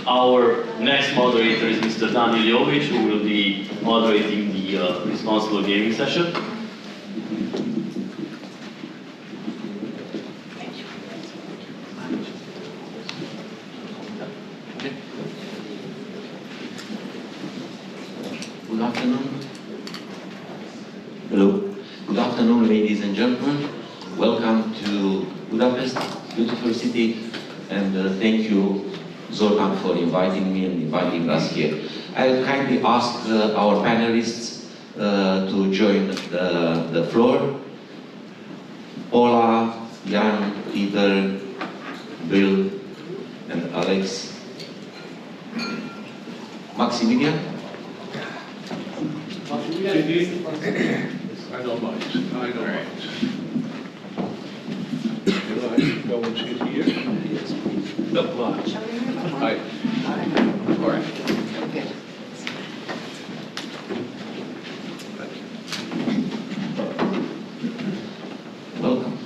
our next moderator is Mr. Iliovici, who will be moderating the responsible gaming session. Good afternoon. Hello. Good afternoon, ladies and gentlemen. Welcome to Budapest, beautiful city, and thank you, Zoltan, for inviting me and inviting us here. I will kindly ask our panelists to join the floor. Paula, Jan, Pieter, Bill, and Alex. Maximilian? I don't mind. I don't mind. Can I go and sit here? Yes, please. No, why? Hi. All right. Okay. Thank you. Welcome.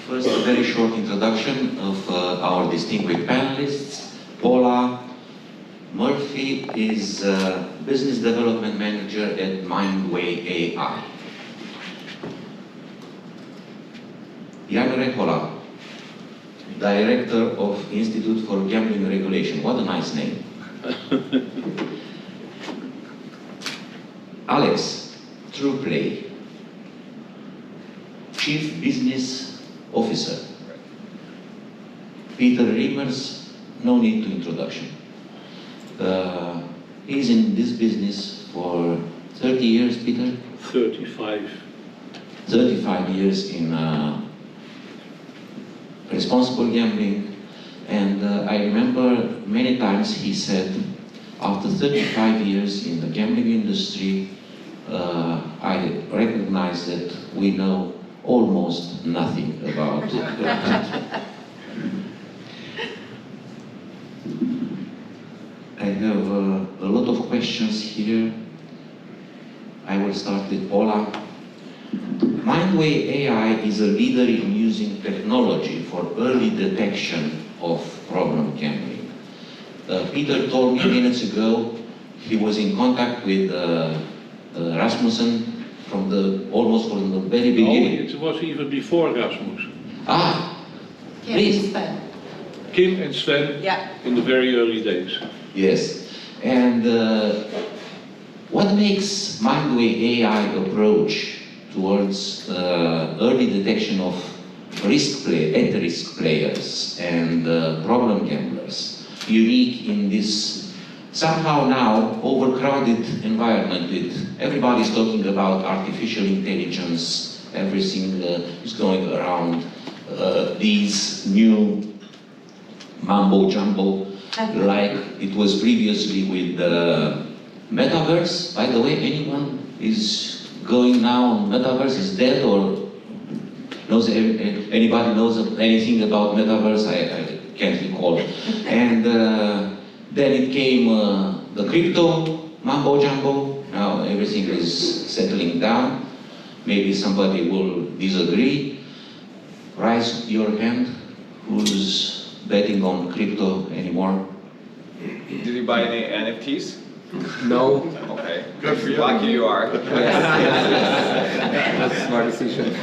First, a very short introduction of our distinguished panelists. Paula Murphy is Business Development Manager at Mindway AI. Řehola, Director of Institute for Gambling Regulation. What a nice name. Alex, Trueplay, Chief Business Officer. Pieter Remmers, no need to introduction. He's in this business for 30 years, Pieter? 35. 35 years in responsible gambling, and I remember many times he said, after 35 years in the gambling industry, I recognize that we know almost nothing about it. I have a lot of questions here. I will start with Paula. Mindway AI is a leader in using technology for early detection of problem gambling. Pieter told me minutes ago he was in contact with Rasmussen almost from the very beginning. No, it was even before Rasmussen. Ah, Kim please. and Sven. Kim and Sven Yeah. in the very early days. Yes, and what makes Mindway AI approach towards early detection of at-risk players and problem gamblers unique in this somehow now overcrowded environment with everybody's talking about artificial intelligence, everything is going around these new mumbo-jumbo like it was previously with the Metaverse. By the way, anyone is going now on Metaverse, is dead, or anybody knows anything about Metaverse? I can't recall. And then it came the crypto mumbo-jumbo. Now everything is settling down. Maybe somebody will disagree. Raise your hand. Who's betting on crypto anymore? Did you buy any NFTs? No. Okay. Good for you. Lucky you are. That's a smart decision.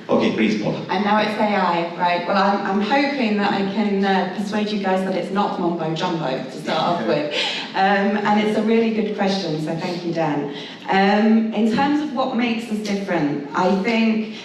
Okay, please, Paula. And now it's AI, right? Well, I'm hoping that I can persuade you guys that it's not mumbo jumbo to start off with. And it's a really good question, so thank you, Dan. In terms of what makes us different, I think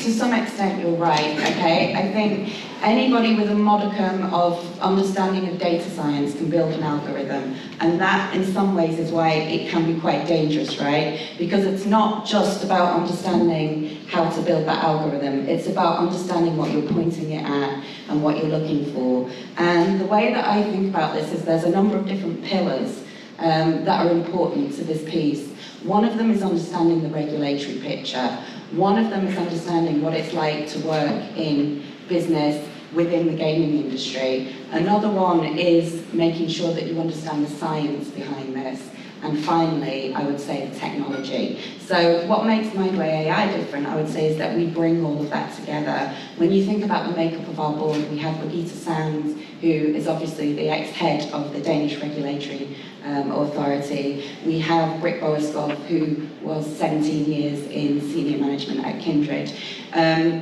to some extent you're right, okay? I think anybody with a modicum of understanding of data science can build an algorithm, and that in some ways is why it can be quite dangerous, right? Because it's not just about understanding how to build that algorithm, it's about understanding what you're pointing it at and what you're looking for. And the way that I think about this is there's a number of different pillars that are important to this piece. One of them is understanding the regulatory picture. One of them is understanding what it's like to work in business within the gaming industry. Another one is making sure that you understand the science behind this. and finally, I would say the technology. So what makes Mindway AI different, I would say, is that we bring all of that together. When you think about the makeup of our board, we have Birgitte Sands, who is obviously the ex-head of the Danish regulatory authority. We have Britt Boeskov, who was 17 years in senior management at Kindred.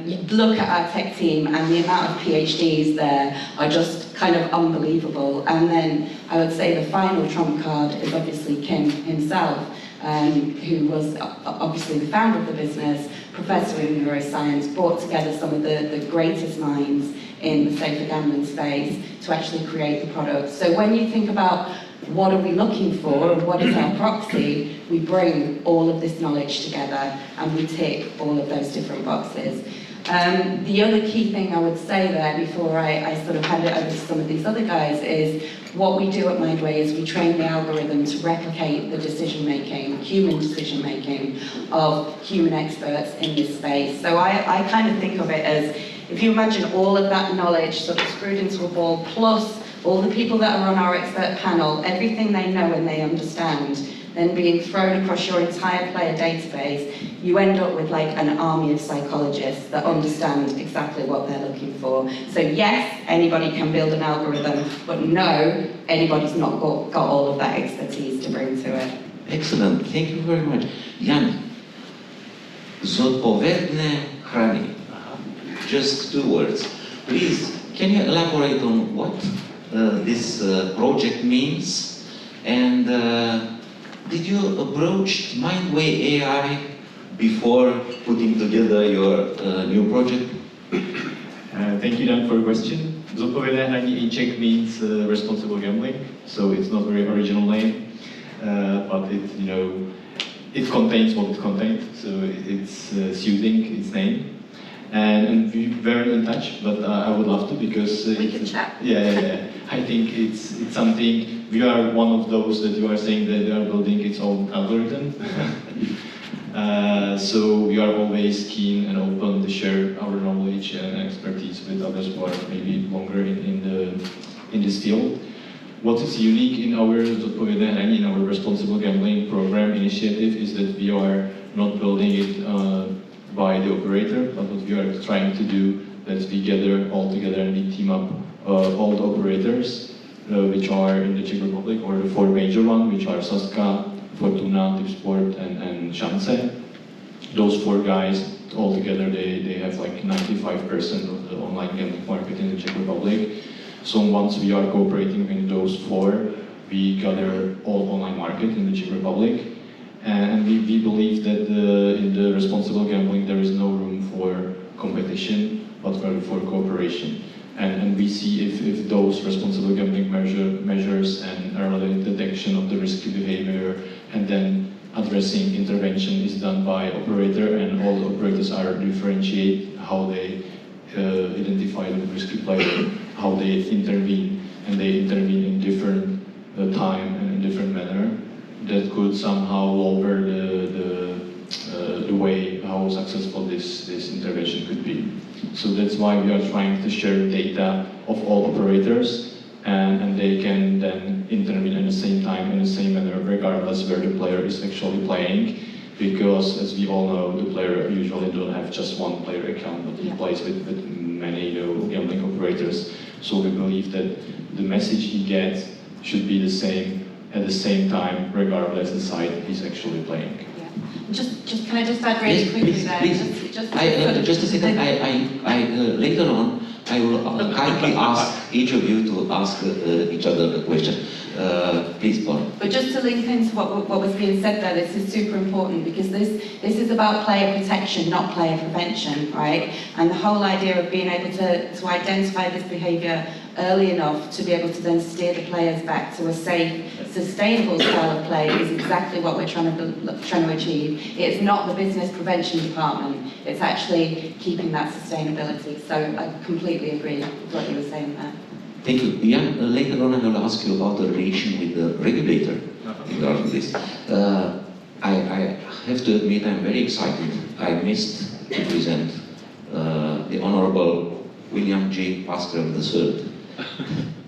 You look at our tech team and the amount of PhDs there are just kind of unbelievable. And then I would say the final trump card is obviously Kim himself, who was obviously the founder of the business, professor in neuroscience, brought together some of the greatest minds in the safer gambling space to actually create the product. So when you think about what are we looking for and what is our proxy, we bring all of this knowledge together and we tick all of those different boxes. The other key thing I would say there before I sort of hand it over to some of these other guys is what we do at Mindway is we train the algorithm to replicate the decision-making, human decision-making of human experts in this space. So I kind of think of it as, if you imagine all of that knowledge sort of screwed into a ball, plus all the people that are on our expert panel, everything they know and they understand, then being thrown across your entire player database, you end up with like an army of psychologists that understand exactly what they're looking for. So yes, anybody can build an algorithm, but no, anybody's not got all of that expertise to bring to it. Excellent, thank you very much. Jan, zodpovedne hrany. Just 2 words. Please, can you elaborate on what this project means? And did you approach Mindway AI before putting together your new project? Thank you, Dan, for your question. Zodpovedné hraní in Czech means responsible gambling, so it's not a very original name, but it, it contains what it contains, so it's soothing its name. And we're very in touch, but I would love to because we can chat. Yeah. I think it's something. We are one of those that you are saying that they are building its own algorithm. So we are always keen and open to share our knowledge and expertise with others who are maybe longer in this field. What is unique in our Zodpovedné hraní, in our responsible gambling program initiative, is that we are not building it by the operator, but what we are trying to do is we gather all together and we team up all the operators which are in the Czech Republic, or the 4 major ones, which are Sazka, Fortuna, Tipsport, and Šance. Those 4 guys all together, they have like 95% of the online gambling market in the Czech Republic. So once we are cooperating with those 4, we gather all online market in the Czech Republic. And we believe that in the responsible gambling there is no room for competition, but for cooperation. And we see if those responsible gambling measures and early detection of the risky behavior and then addressing intervention is done by operator, and all the operators are differentiate how they identify the risky player, how they intervene, and they intervene in different time and in different manner. That could somehow lower the way how successful this intervention could be. So that's why we are trying to share data of all operators, and they can then intervene at the same time in the same manner, regardless where the player is actually playing. Because as we all know, the player usually don't have just one player account, but he plays with many gambling operators. So we believe that the message he gets should be the same at the same time, regardless the side he's actually playing. Yeah. Just can I just add really quickly there? Please. Just a second. Later on, I will kindly ask each of you to ask each other a question. Please, Paula. But just to link into what was being said there, this is super important because this is about player protection, not player prevention, right? And the whole idea of being able to identify this behaviour early enough to be able to then steer the players back to a safe, sustainable style of play is exactly what we're trying to achieve. It's not the business prevention department, it's actually keeping that sustainability. So I completely agree with what you were saying there. Thank you. Jan, later on I will ask you about the relation with the regulator regarding this. I have to admit I'm very excited. I missed to present the Honorable William J. Pascrell III,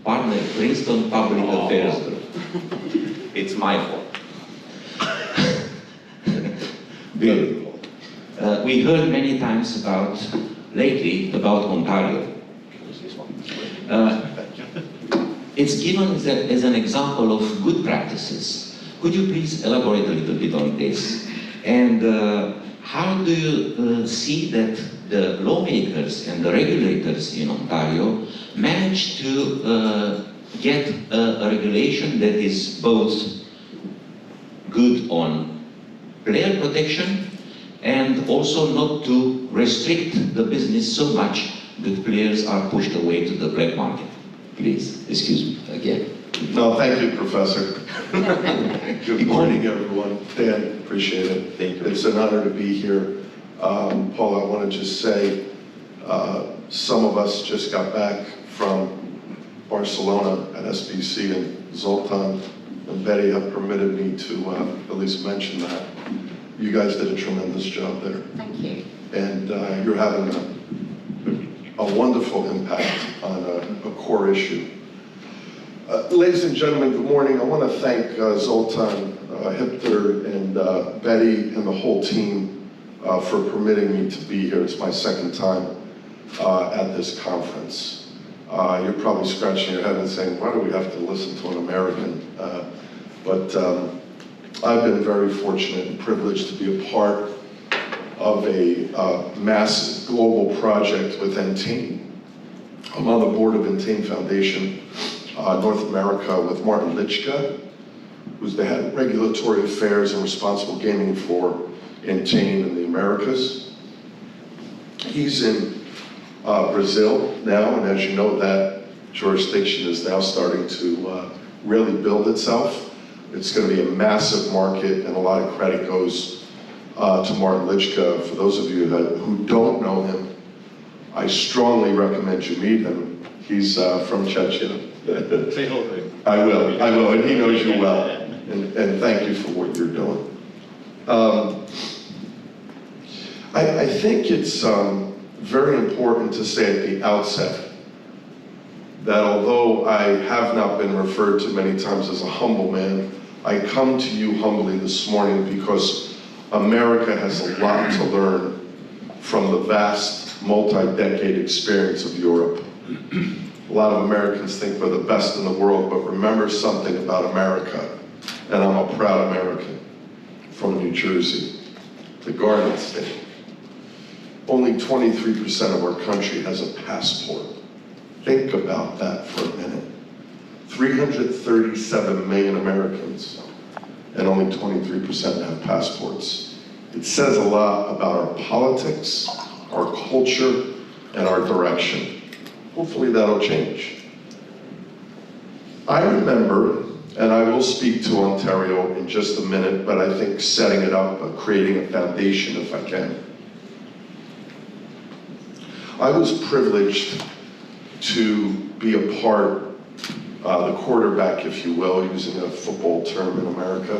partner Princeton Public Affairs Group. It's my fault. Good. We heard many times lately about Ontario. It's given as an example of good practices. Could you please elaborate a little bit on this? And how do you see that the lawmakers and the regulators in Ontario manage to get a regulation that is both good on player protection and also not to restrict the business so much that players are pushed away to the black market? Please, excuse me again. No, thank you, Professor. Good morning, everyone. Dan, appreciate it. Thank you. It's an honor to be here. Paula, I want to just say, some of us just got back from Barcelona at SBC, and Zoltan and Betty have permitted me to at least mention that. You guys did a tremendous job there. Thank you. And you're having a wonderful impact on a core issue. Ladies and gentlemen, good morning. I want to thank Zoltan, Pieter, and Betty and the whole team for permitting me to be here. It's my second time at this conference. You're probably scratching your head and saying, why do we have to listen to an American? But I've been very fortunate and privileged to be a part of a massive global project with Entain. I'm on the board of Entain Foundation North America with Martin Lichka, who's the head of regulatory affairs and responsible gaming for Entain in the Americas. He's in Brazil now, and as you know, that jurisdiction is now starting to really build itself. It's going to be a massive market, and a lot of credit goes to Martin Lichka. For those of you who don't know him, I strongly recommend you meet him. He's from Czechia. Say hello. I will, and he knows you well. And thank you for what you're doing. I think it's very important to say at the outset that although I have not been referred to many times as a humble man, I come to you humbly this morning because America has a lot to learn from the vast multi-decade experience of Europe. A lot of Americans think we're the best in the world, but remember something about America, and I'm a proud American from New Jersey, the Garden State. Only 23% of our country has a passport. Think about that for a minute. 337 million Americans, and only 23% have passports. It says a lot about our politics, our culture, and our direction. Hopefully that'll change. I remember, and I will speak to Ontario in just a minute, but I think setting it up, creating a foundation if I can. I was privileged to be a part, the quarterback, if you will, using a football term in America,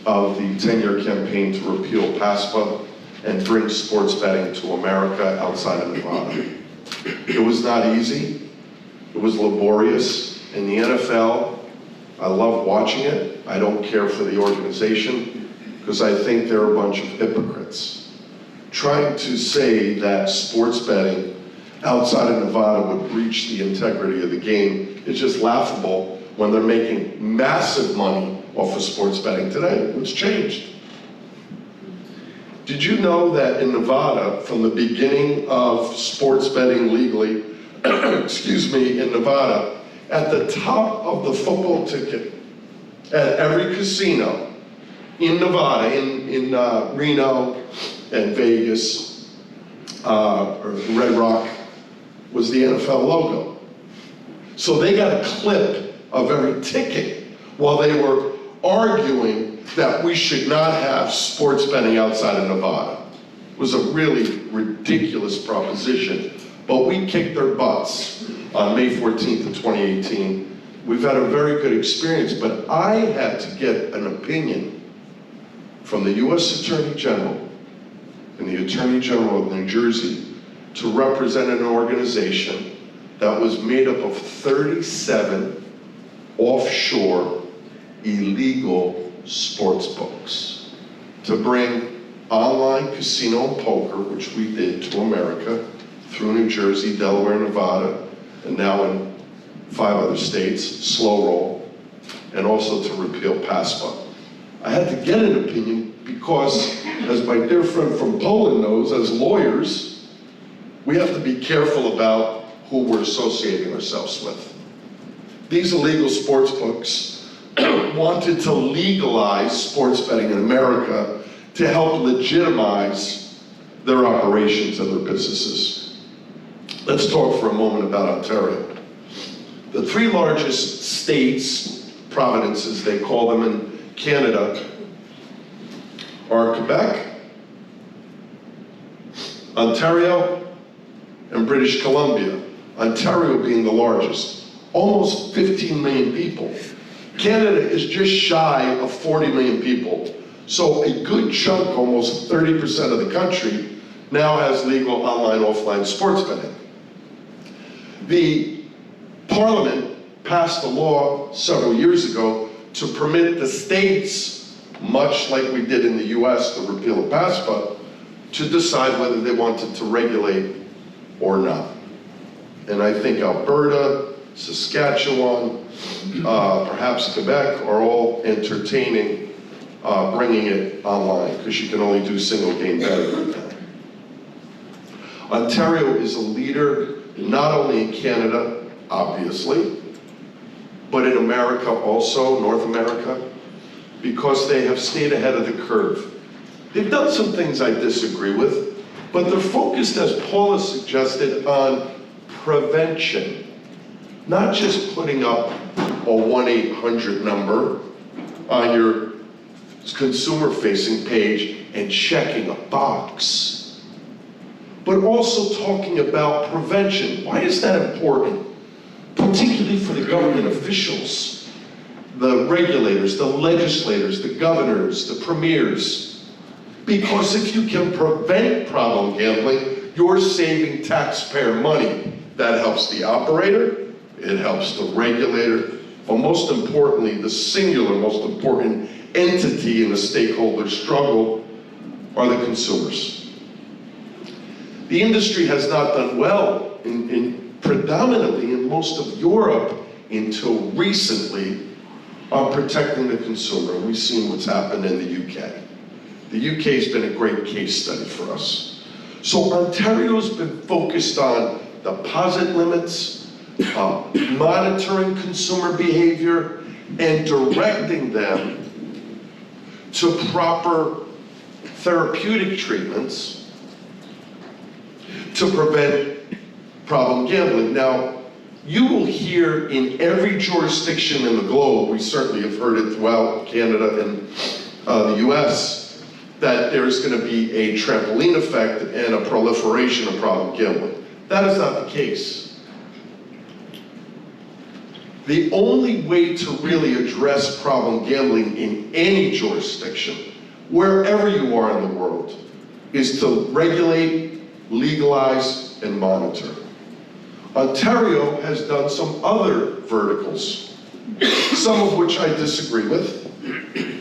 of the 10-year campaign to repeal PASPA and bring sports betting to America outside of Nevada. It was not easy. It was laborious. In the NFL, I love watching it. I don't care for the organization because I think they're a bunch of hypocrites. Trying to say that sports betting outside of Nevada would breach the integrity of the game is just laughable when they're making massive money off of sports betting today. It's changed. Did you know that in Nevada, from the beginning of sports betting legally, excuse me, in Nevada, at the top of the football ticket at every casino in Nevada, in Reno and Vegas, or Red Rock, was the NFL logo. So they got a clip of every ticket while they were arguing that we should not have sports betting outside of Nevada. It was a really ridiculous proposition, but we kicked their butts on May 14th of 2018. We've had a very good experience, but I had to get an opinion from the US Attorney General and the Attorney General of New Jersey to represent an organization that was made up of 37 offshore illegal sports books to bring online casino and poker, which we did to America through New Jersey, Delaware, Nevada, and now in 5 other states, slow roll, and also to repeal PASPA. I had to get an opinion because, as my dear friend from Poland knows, as lawyers, we have to be careful about who we're associating ourselves with. These illegal sports books wanted to legalize sports betting in America to help legitimize their operations and their businesses. Let's talk for a moment about Ontario. The 3 largest states, provinces they call them in Canada, are Quebec, Ontario, and British Columbia. Ontario being the largest, almost 15 million people. Canada is just shy of 40 million people. So a good chunk, almost 30% of the country, now has legal online, offline sports betting. The Parliament passed a law several years ago to permit the states, much like we did in the US, the repeal of PASPA, to decide whether they wanted to regulate or not. And I think Alberta, Saskatchewan, perhaps Quebec are all entertaining bringing it online, because you can only do single game betting right now. Ontario is a leader not only in Canada, obviously, but in America also, North America, because they have stayed ahead of the curve. They've done some things I disagree with, but they're focused, as Paula suggested, on prevention, not just putting up a 1-800 number on your consumer-facing page and checking a box, but also talking about prevention. Why is that important? Particularly for the government officials, the regulators, the legislators, the governors, the premiers. Because if you can prevent problem gambling, you're saving taxpayer money. That helps the operator, it helps the regulator, but most importantly, the singular most important entity in the stakeholder struggle are the consumers. The industry has not done well predominantly in most of Europe until recently on protecting the consumer. We've seen what's happened in the UK. The UK's been a great case study for us. So Ontario's been focused on deposit limits, monitoring consumer behavior, and directing them to proper therapeutic treatments to prevent problem gambling. Now, you will hear in every jurisdiction in the globe, we certainly have heard it throughout Canada and the US, that there's going to be a trampoline effect and a proliferation of problem gambling. That is not the case. The only way to really address problem gambling in any jurisdiction, wherever you are in the world, is to regulate, legalize, and monitor. Ontario has done some other verticals, some of which I disagree with,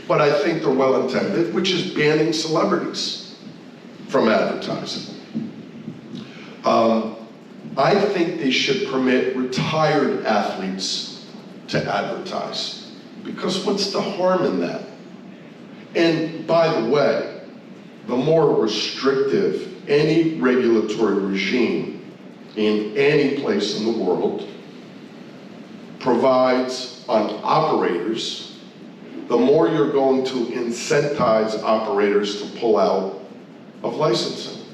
but I think they're well intended, which is banning celebrities from advertising. I think they should permit retired athletes to advertise, because what's the harm in that? And by the way, the more restrictive any regulatory regime in any place in the world provides on operators, the more you're going to incentivize operators to pull out of licensing.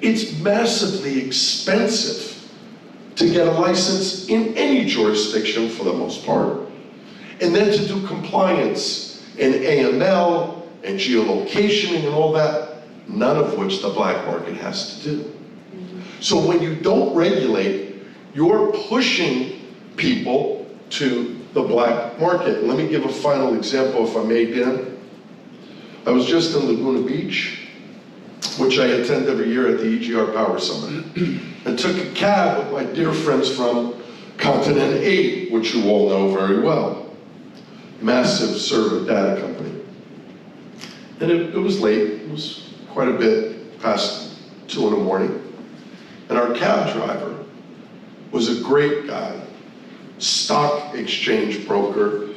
It's massively expensive to get a license in any jurisdiction for the most part, and then to do compliance and AML and geolocating and all that, none of which the black market has to do. So when you don't regulate, you're pushing people to the black market. Let me give a final example, if I may, Dan. I was just in Laguna Beach, which I attend every year at the IFGR Power Summit, and took a cab with my dear friends from Continent 8, which you all know very well. Massive server data company. And it was late, it was quite a bit past 2 in the morning. And our cab driver was a great guy, stock exchange broker,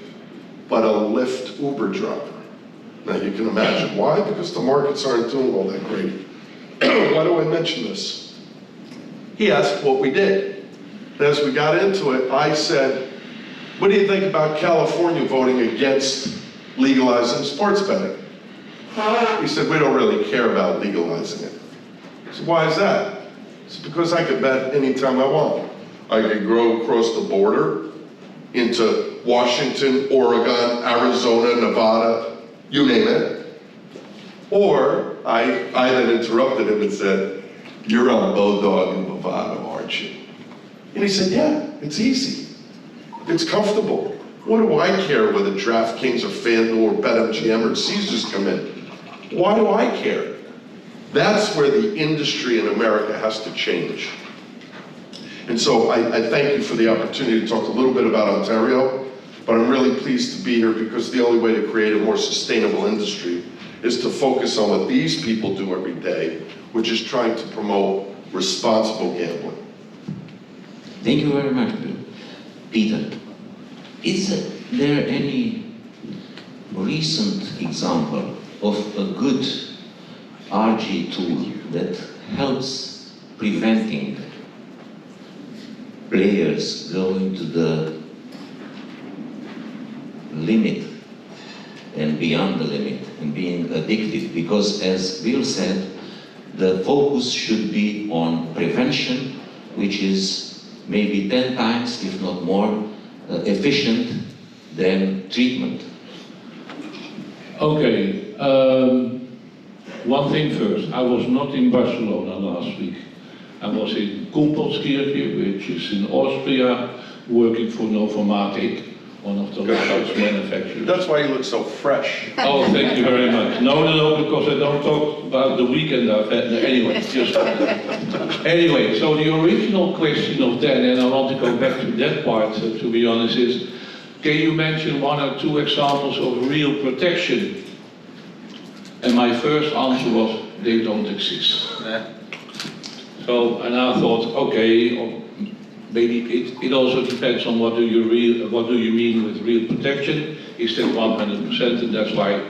but a Lyft Uber driver. Now you can imagine why, because the markets aren't doing all that great. Why do I mention this? He asked what we did. And as we got into it, I said, what do you think about California voting against legalizing sports betting? He said, we don't really care about legalizing it. I said, why is that? It's because I could bet anytime I want. I could go across the border into Washington, Oregon, Arizona, Nevada, you name it. Or I then interrupted him and said, you're on Bodog in Nevada, aren't you? And he said, yeah, it's easy. It's comfortable. What do I care whether DraftKings or FanDuel or BetMGM or Caesars come in? Why do I care? That's where the industry in America has to change. And so I thank you for the opportunity to talk a little bit about Ontario, but I'm really pleased to be here because the only way to create a more sustainable industry is to focus on what these people do every day, which is trying to promote responsible gambling. Thank you very much, Pieter. Is there any recent example of a good RG tool that helps preventing players going to the limit and beyond the limit and being addicted? Because as Bill said, the focus should be on prevention, which is maybe 10 times, if not more, efficient than treatment. Okay, one thing first. I was not in Barcelona last week. I was in Kumpelskirche, which is in Austria, working for Novomatic, one of the largest manufacturers. That's why you look so fresh. Oh, thank you very much. No, because I don't talk about the weekend I've had. Anyway, anyway, so the original question of Dan, and I want to go back to that part, to be honest, is can you mention 1 or 2 examples of real protection? And my first answer was, they don't exist. So, and I thought, okay, maybe it also depends on what do you mean with real protection. Is that 100%, and that's why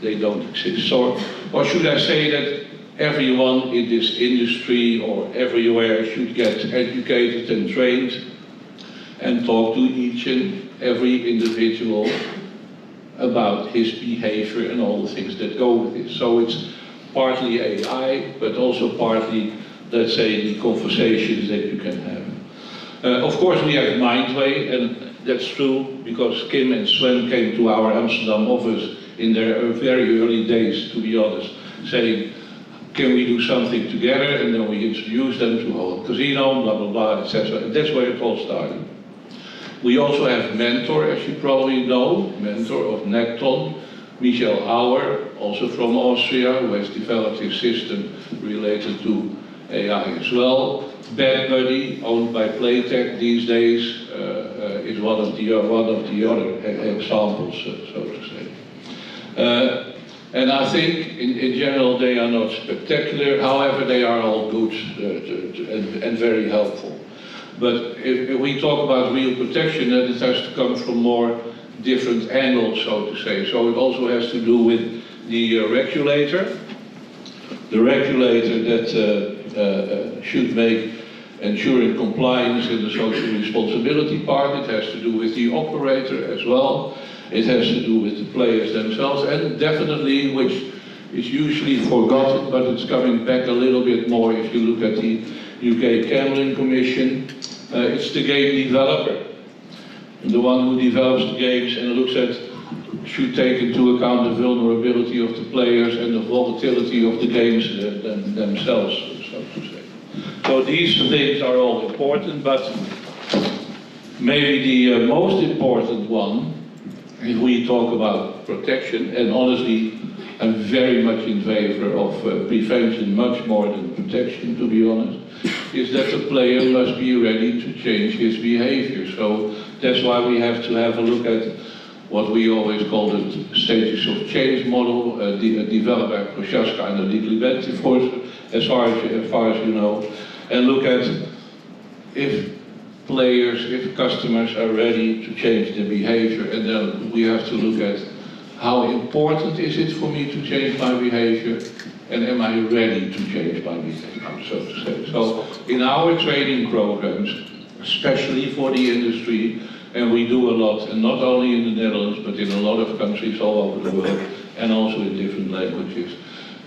they don't exist? So, or should I say that everyone in this industry or everywhere should get educated and trained and talk to each and every individual about his behavior and all the things that go with it. So it's partly AI, but also partly, let's say, the conversations that you can have. Of course, we have Mindway, and that's true because Kim and Sven came to our Amsterdam office in their very early days, to be honest, saying, can we do something together? And then we introduced them to our casino, blah, blah, blah, etc. And that's where it all started. We also have Mentor, as you probably know, Mentor of Necton, Michael Auer, also from Austria, who has developed his system related to AI as well. Bad Buddy, owned by Playtech these days, is one of the other examples, so to say. And I think, in general, they are not spectacular. However, they are all good and very helpful. But if we talk about real protection, then it has to come from more different angles, so to say. So it also has to do with the regulator. The regulator that should make ensuring compliance in the social responsibility part. It has to do with the operator as well. It has to do with the players themselves, and definitely, which is usually forgotten, but it's coming back a little bit more if you look at the UK Gambling Commission. It's the game developer. The one who develops the games and looks at, should take into account the vulnerability of the players and the volatility of the games themselves, so to say. So these things are all important, but maybe the most important one, if we talk about protection, and honestly, I'm very much in favor of prevention, much more than protection, to be honest, is that the player must be ready to change his behavior. So that's why we have to have a look at what we always call the stages of change model, developed by Prochaska and the legal event force, as far as you know, and look at if players, if customers are ready to change their behavior, and then we have to look at how important is it for me to change my behavior, and am I ready to change my behavior, so to say. So in our training programs, especially for the industry, and we do a lot, and not only in the Netherlands, but in a lot of countries all over the world, and also in different languages,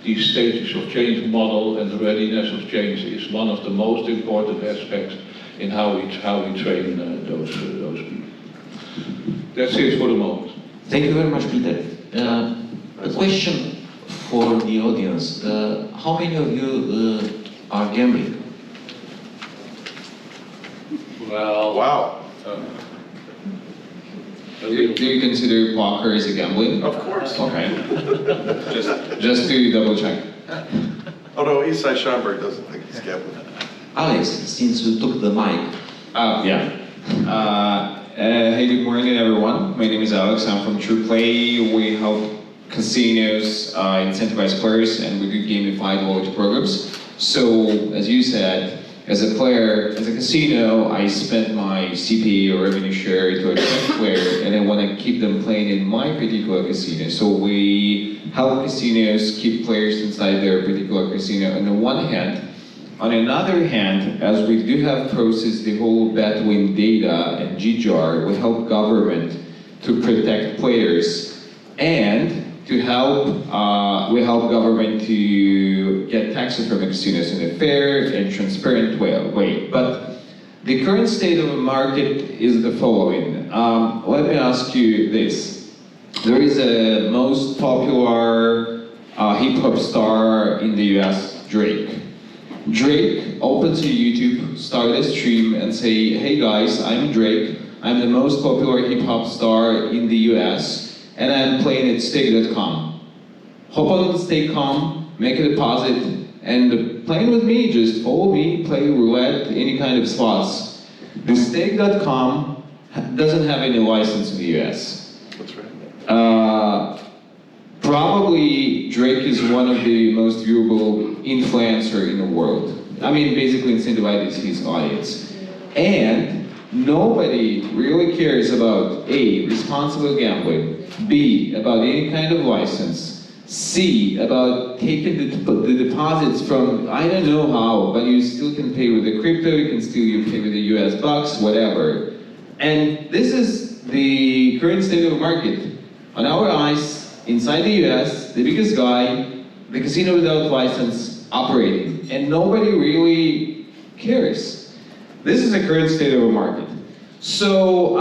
these stages of change model and the readiness of change is one of the most important aspects in how we train those people. That's it for the moment. Thank you very much, Pieter. A question for the audience. How many of you are gambling? Well, Wow. Do you consider poker as a gambling? Of course. Okay. Just to double check. Although Isai Schomburg doesn't think he's gambling. Alex, since you took the mic. Hey, good morning everyone. My name is Alex, I'm from Trueplay. We help casinos incentivize players and we do gamified loyalty programs. So, as you said, as a player, as a casino, I spend my CPA or revenue share to attract player and I want to keep them playing in my particular casino. So we help casinos keep players inside their particular casino on the one hand. On another hand, as we do have processed the whole bet-win data and GGR, we help government to protect players and to help, we help government to get taxes from casinos in a fair and transparent way. But the current state of the market is the following. Let me ask you this. There is a most popular hip-hop star in the US, Drake. Drake opens a YouTube, start a stream and say, hey guys, I'm Drake. I'm the most popular hip-hop star in the US and I'm playing at stake.com. Hop on stake.com, make a deposit, and playing with me, just follow me, play roulette, any kind of slots. The stake.com doesn't have any license in the US. That's right. Probably Drake is one of the most viewable influencer in the world. I mean, basically incentivizes his audience. And nobody really cares about A, responsible gambling, B, about any kind of license, C, about taking the deposits from, I don't know how, but you still can pay with the crypto, you can still pay with the US bucks, whatever. And this is the current state of the market. On our eyes, inside the US, the biggest guy, the casino without license, operating. And nobody really cares. This is the current state of the market. So,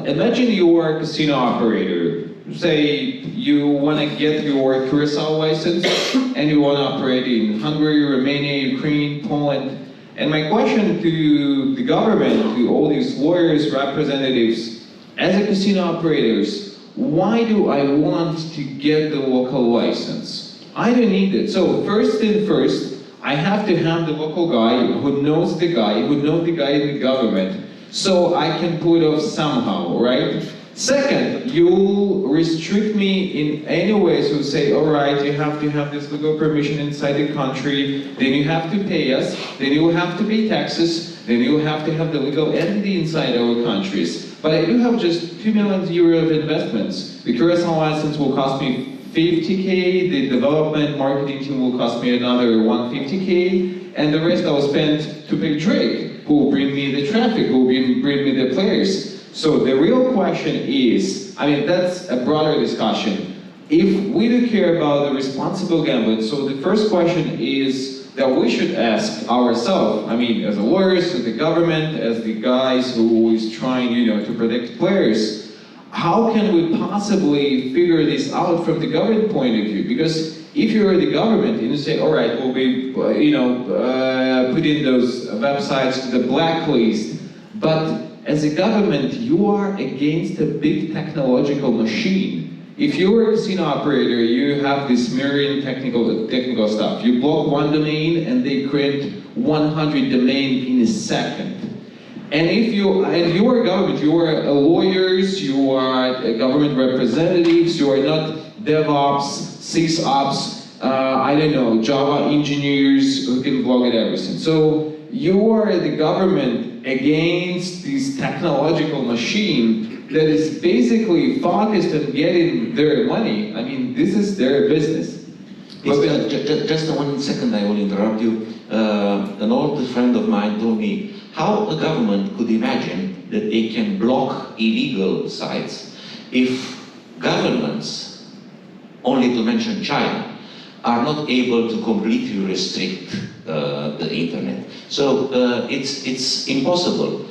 imagine you are a casino operator. Say you want to get your Curacao license and you want to operate in Hungary, Romania, Ukraine, Poland. And my question to the government, to all these lawyers, representatives, as a casino operators, why do I want to get the local license? I don't need it. So first thing first, I have to have the local guy who knows the guy, who knows the guy in the government, so I can pull it off somehow, right? Second, you'll restrict me in any way, so say, all right, you have to have this legal permission inside the country, then you have to pay us, then you have to pay taxes, then you have to have the legal entity inside our countries. But I do have just 2 million euros of investments. The Curacao license will cost me 50K, the development marketing team will cost me another 150K, and the rest I'll spend to pay Drake, who will bring me the traffic, who will bring me the players. So the real question is, I mean, that's a broader discussion. If we do care about the responsible gambling, so the first question is that we should ask ourselves, I mean, as lawyers, as the government, as the guys who is trying, to protect players, how can we possibly figure this out from the government point of view? Because if you're the government and you say, all right, we'll be, put in those websites to the blacklist, but as a government, you are against a big technological machine. If you're a casino operator, you have this mirroring technical stuff. You block one domain and they create 100 domains in a second. And if you are a government, you are lawyers, you are government representatives, you are not DevOps, SysOps, I don't know, Java engineers who can blog at everything. So you are the government against this technological machine that is basically focused on getting their money. I mean, this is their business. Just 1 second, I will interrupt you. An old friend of mine told me how a government could imagine that they can block illegal sites if governments, only to mention China, are not able to completely restrict the internet. So it's impossible.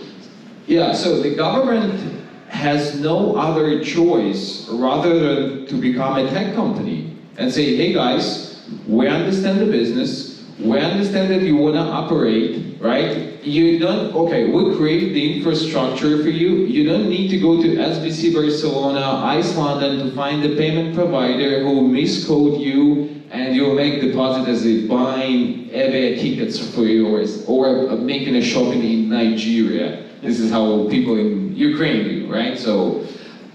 Yeah, so the government has no other choice rather than to become a tech company and say, hey guys, we understand the business, we understand that you want to operate, right? You don't, okay, we'll create the infrastructure for you. You don't need to go to SBC Barcelona, Iceland, and to find the payment provider who will miscode you and you'll make deposit as if buying airfare tickets for yours or making a shopping in Nigeria. This is how people in Ukraine do, right? So,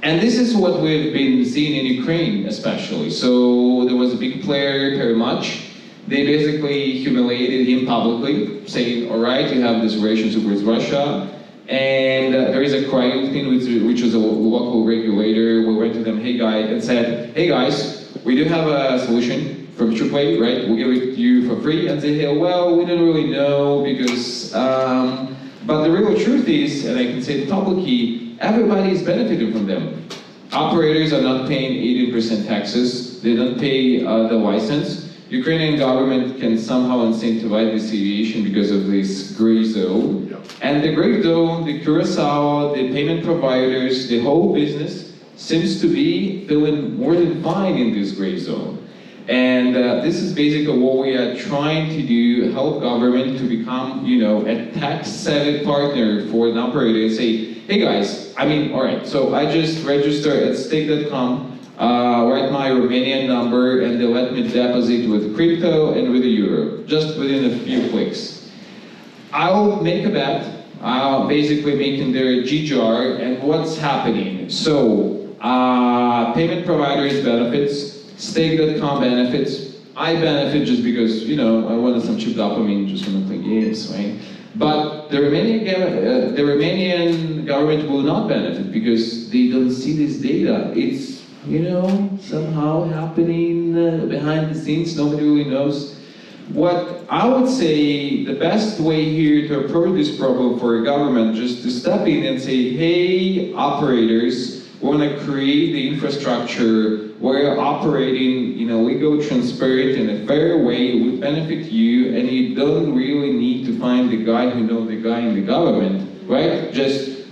and this is what we've been seeing in Ukraine especially. So there was a big player, very much. They basically humiliated him publicly, saying, all right, you have this relationship with Russia, and there is a Kryutin, which was a local regulator. We went to them, hey guys, and said, hey guys, we do have a solution from Trueplay, right? We'll give it to you for free. And they say, well, we don't really know because, but the real truth is, and I can say it publicly, everybody is benefiting from them. Operators are not paying 18% taxes. They don't pay the license. Ukrainian government can somehow incentivize this aviation because of this gray zone. Yeah. And the gray zone, the Curacao, the payment providers, the whole business seems to be feeling more than fine in this gray zone. And this is basically what we are trying to do, help government to become, you know, a tax-savvy partner for an operator and say, hey guys, I mean, all right, so I just registered at stake.com, write my Romanian number, and they let me deposit with crypto and with the euro, just within a few clicks. I'll make a bet, basically making their GJAR, and what's happening. So, payment providers benefits, stake.com benefits, I benefit just because, you know, I wanted some cheap dopamine just want to play games, right? But the Romanian government will not benefit because they don't see this data. It's, you know, somehow happening behind the scenes, nobody really knows. What I would say, the best way here to approach this problem for a government, just to step in and say, hey, operators, we want to create the infrastructure, we're operating, you know, we go transparent in a fair way, we benefit you, and you don't really need to find the guy who knows the guy in the government, right? Just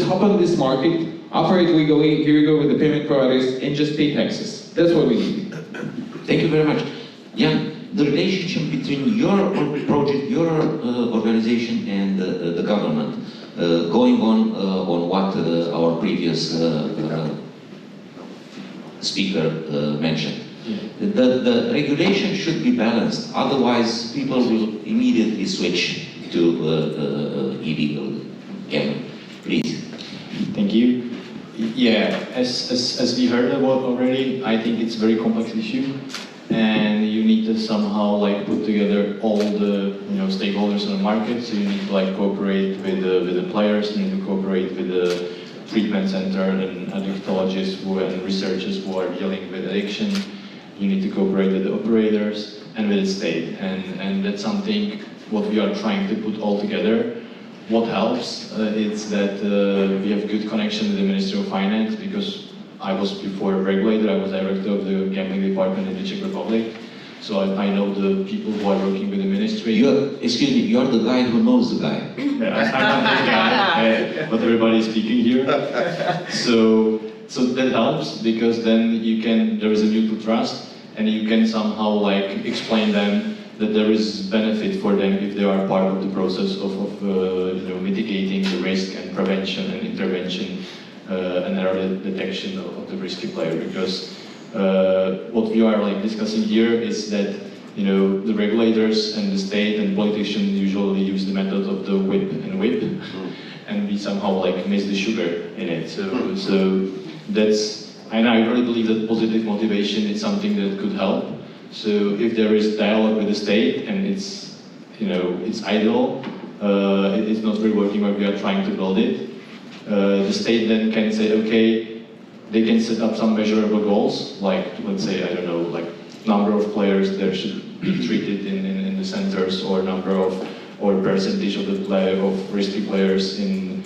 hop on this market, operate legally, here we go with the payment providers, and just pay taxes. That's what we need. Thank you very much. Jan, the relationship between your project, your organization, and the government, going on what our previous speaker mentioned. Yeah. The regulation should be balanced, otherwise people will immediately switch to illegal gambling. Please. Thank you. Yeah, as we heard about already, I think it's a very complex issue, and you need to somehow like put together all the stakeholders in the market. So you need to like cooperate with the players, you need to cooperate with the treatment center and addictologists and researchers who are dealing with addiction. You need to cooperate with the operators and with the state, and that's something what we are trying to put all together. What helps is that we have good connection with the Ministry of Finance, because I was before a regulator, I was director of the gambling department in the Czech Republic. So I know the people who are working with the ministry. Excuse me, you're the guy who knows the guy. Yeah, I'm not the guy, but everybody is speaking here. So that helps, because then there is a mutual trust, and you can somehow like explain them that there is benefit for them if they are part of the process of mitigating the risk and prevention and intervention and early detection of the risky player. Because what we are like discussing here is that you know, the regulators and the state and politicians usually use the method of the whip and whip, and we somehow like miss the sugar in it. So that's, and I really believe that positive motivation is something that could help. So if there is dialogue with the state and it's, you know, it's idle, it's not really working where we are trying to build it, the state then can say, okay, they can set up some measurable goals, like, let's say, I don't know, like number of players that should be treated in the centers, or number of, or percentage of the play of risky players in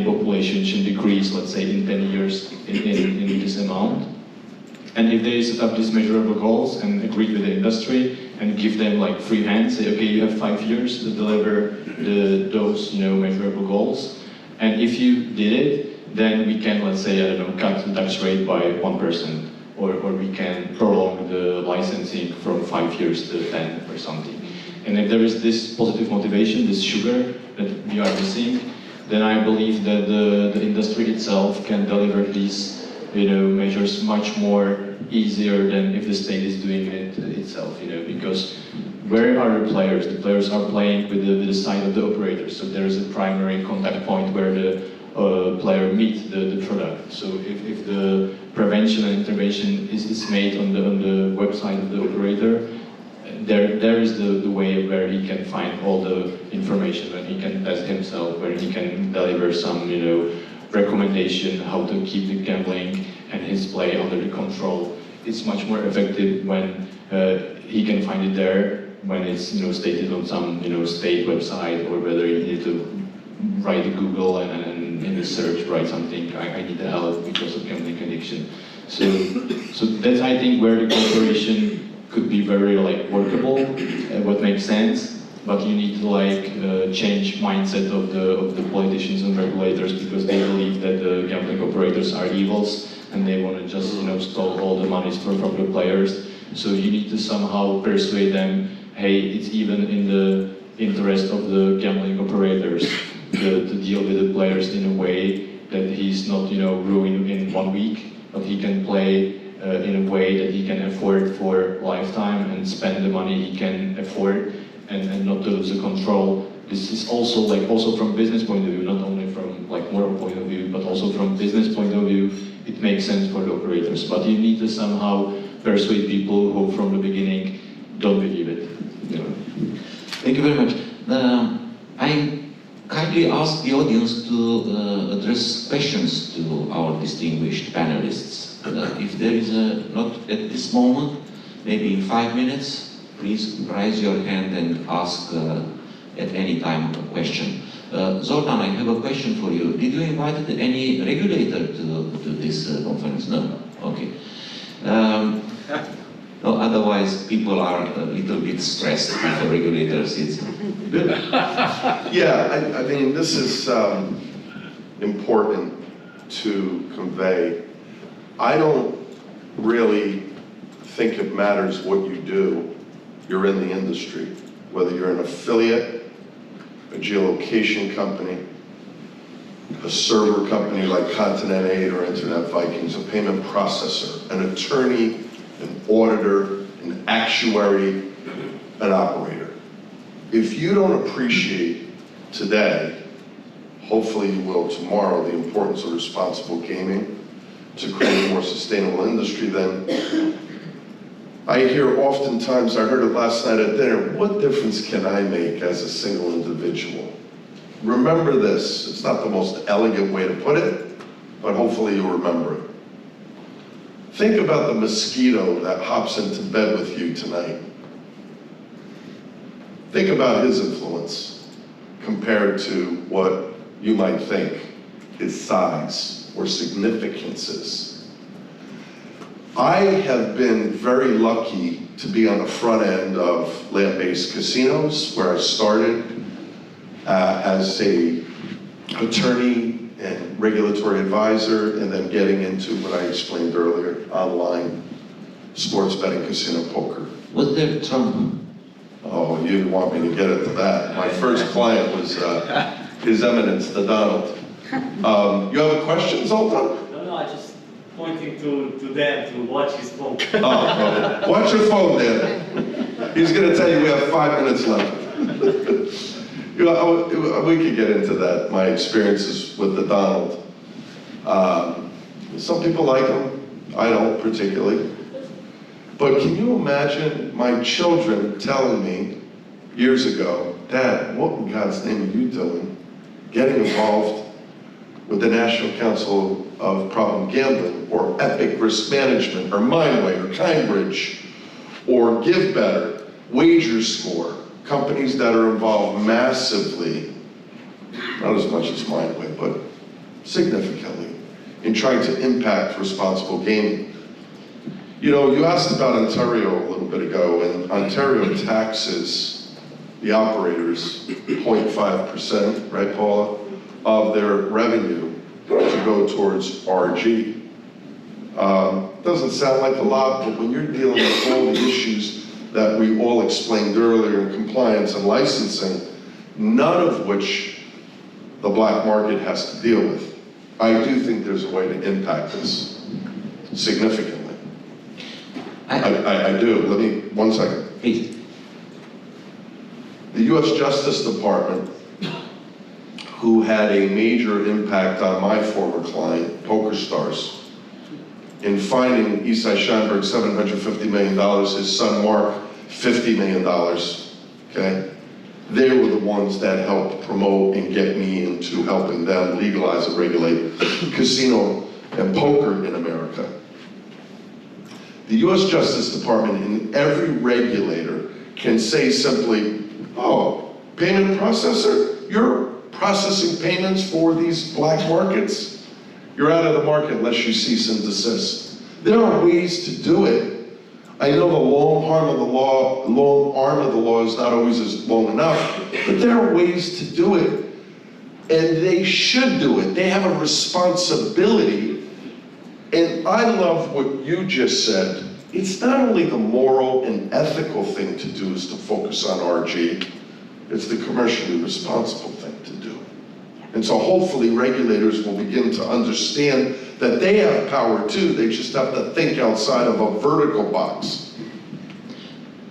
population should decrease, let's say, in 10 years in this amount. And if they set up these measurable goals and agree with the industry and give them like free hand, say, okay, you have 5 years to deliver those, you know, measurable goals. And if you did it, then we can, let's say, I don't know, cut the tax rate by 1%, or we can prolong the licensing from 5 years to 10 or something. And if there is this positive motivation, this sugar that we are missing, then I believe that the industry itself can deliver these, you know, measures much more easier than if the state is doing it itself, you know, because where are the players? The players are playing with the side of the operator, so there is a primary contact point where the player meets the product. So if the prevention and intervention is made on the website of the operator, there is the way where he can find all the information, where he can test himself, where he can deliver some, you know, recommendation how to keep the gambling and his play under the control. It's much more effective when he can find it there, when it's, you know, stated on some, you know, state website, or whether you need to write to Google and in the search write something, I need the help because of gambling addiction. So that's, I think, where the cooperation could be very like workable, what makes sense, but you need to like change mindset of the politicians and regulators, because they believe that the gambling operators are evils and they want to just, you know, steal all the monies from the players. So you need to somehow persuade them, hey, it's even in the interest of the gambling operators to deal with the players in a way that he's not, you know, ruined in 1 week, but he can play in a way that he can afford for lifetime and spend the money he can afford, and not to lose the control. This is also like, also from business point of view, not only from like moral point of view, but also from business point of view, it makes sense for the operators. But you need to somehow persuade people who from the beginning don't believe it. You know. Thank you very much. I kindly ask the audience to address questions to our distinguished panelists. If there is not at this moment, maybe in 5 minutes, please raise your hand and ask at any time a question. Zoltan, I have a question for you. Did you invite any regulator to this conference? No? Okay. No, otherwise people are a little bit stressed with the regulators. It's good. Yeah, I mean, this is important to convey. I don't really think it matters what you do. You're in the industry, whether you're an affiliate, a geolocation company, a server company like Continent 8 or Internet Vikings, a payment processor, an attorney, an auditor, an actuary, an operator. If you don't appreciate today, hopefully you will tomorrow, the importance of responsible gaming to create a more sustainable industry, then I hear oftentimes, I heard it last night at dinner, what difference can I make as a single individual? Remember this, it's not the most elegant way to put it, but hopefully you'll remember it. Think about the mosquito that hops into bed with you tonight. Think about his influence compared to what you might think his size or significance is. I have been very lucky to be on the front end of land-based casinos, where I started as a attorney and regulatory advisor, and then getting into what I explained earlier, online sports betting, casino poker. Was there Trump? Oh, you didn't want me to get into that. My first client was His Eminence, the Donald. You have a question, Zoltan? No, I just pointing to Dan to watch his phone. Oh, watch your phone, Dan. He's going to tell you we have 5 minutes left. You know, we could get into that, my experiences with the Donald. Some people like him, I don't particularly. But can you imagine my children telling me years ago, Dad, what in God's name are you doing? Getting involved with the National Council of Problem Gambling, or Epic Risk Management, or Mindway, or Kindbridge, or Give Better, Wager Score, companies that are involved massively, not as much as Mindway, but significantly, in trying to impact responsible gaming. You know, you asked about Ontario a little bit ago, and Ontario taxes the operators 0.5%, right, Paula, of their revenue to go towards RG. Doesn't sound like a lot, but when you're dealing with all the issues that we all explained earlier in compliance and licensing, none of which the black market has to deal with, I do think there's a way to impact this significantly. I do. Let me, 1 second. Please. The US Justice Department, who had a major impact on my former client, PokerStars, in finding Isai Scheinberg $750 million, his son Mark $50 million, okay? They were the ones that helped promote and get me into helping them legalize and regulate casino and poker in America. The US Justice Department and every regulator can say simply, oh, payment processor, you're processing payments for these black markets, you're out of the market unless you cease and desist. There are ways to do it. I know the long arm of the law is not always as long enough, but there are ways to do it, and they should do it. They have a responsibility, and I love what you just said. It's not only the moral and ethical thing to do is to focus on RG, it's the commercially responsible thing to do. And so hopefully regulators will begin to understand that they have power too, they just have to think outside of a vertical box.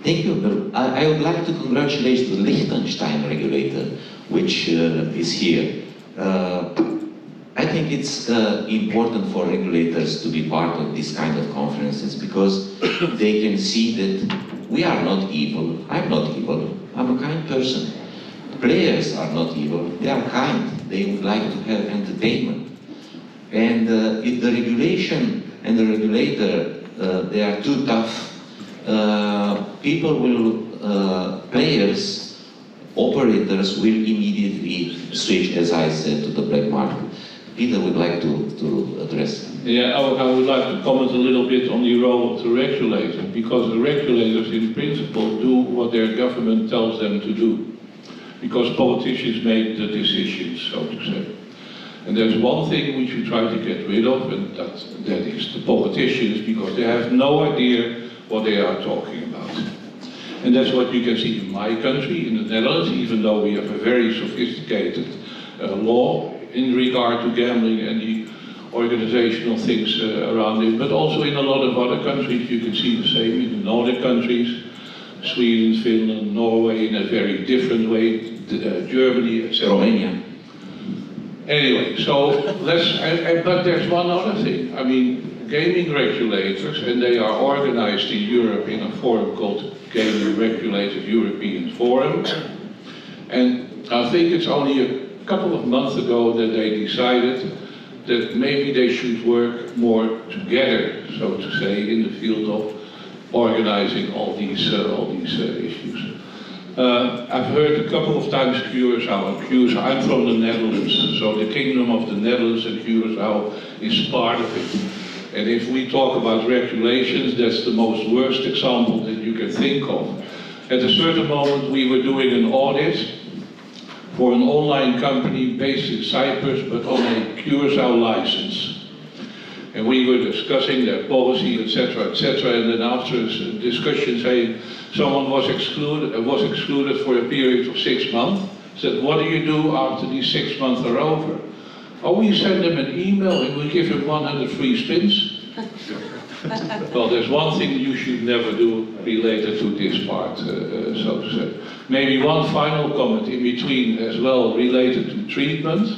Thank you. I would like to congratulate the Liechtenstein regulator, which is here. I think it's important for regulators to be part of this kind of conferences because they can see that we are not evil. I'm not evil. I'm a kind person. Players are not evil. They are kind. They would like to have entertainment. And if the regulation and the regulator, they are too tough, people will, players, operators will immediately switch, as I said, to the black market. Pieter would like to address. Yeah, I would like to comment a little bit on the role of the regulator, because the regulators in principle do what their government tells them to do, because politicians make the decisions, so to say. And there's one thing which we try to get rid of, and that is the politicians, because they have no idea what they are talking about. And that's what you can see in my country, in the Netherlands, even though we have a very sophisticated law in regard to gambling and the organizational things around it, but also in a lot of other countries you can see the same in the Nordic countries, Sweden, Finland, Norway in a very different way, Germany, etc. Romania. Anyway, so but there's one other thing. I mean, gaming regulators, and they are organized in Europe in a forum called Gaming Regulators European Forum, and I think it's only a couple of months ago that they decided that maybe they should work more together, so to say, in the field of organizing all these issues. I've heard a couple of times Curaçao. I'm from the Netherlands, so the Kingdom of the Netherlands and Curaçao is part of it. And if we talk about regulations, that's the most worst example that you can think of. At a certain moment we were doing an audit for an online company based in Cyprus, but on a Curaçao license. And we were discussing their policy, etc., and then after a discussion saying someone was excluded for a period of 6 months, said, what do you do after these 6 months are over? Oh, we send them an email and we give them 100 free spins. Well, there's one thing you should never do related to this part, so to say. Maybe one final comment in between as well related to treatment.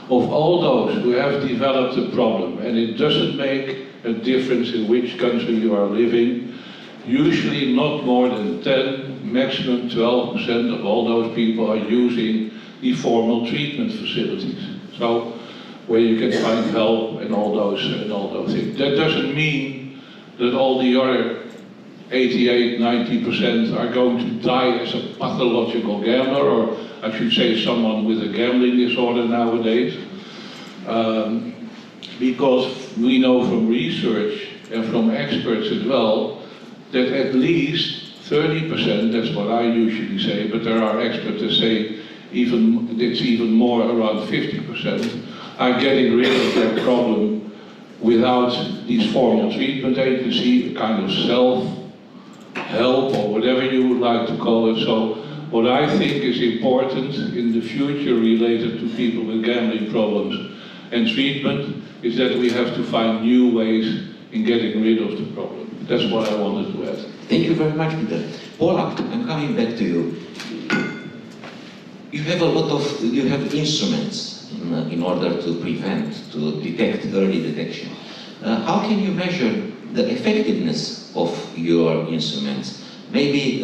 Of all those who have developed a problem, and it doesn't make a difference in which country you are living, usually not more than 10, maximum 12% of all those people are using the formal treatment facilities. So, where you can find help and all those things. That doesn't mean that all the other 88, 90% are going to die as a pathological gambler, or I should say someone with a gambling disorder nowadays. Because we know from research and from experts as well, that at least 30%, that's what I usually say, but there are experts that say it's even more, around 50%, are getting rid of their problem without these formal treatment agencies, a kind of self-help or whatever you would like to call it. So what I think is important in the future related to people with gambling problems and treatment is that we have to find new ways in getting rid of the problem. That's what I wanted to add. Thank you very much, Pieter. Paula, I'm coming back to you. You have instruments in order to prevent, to detect, early detection. How can you measure the effectiveness of your instruments? Maybe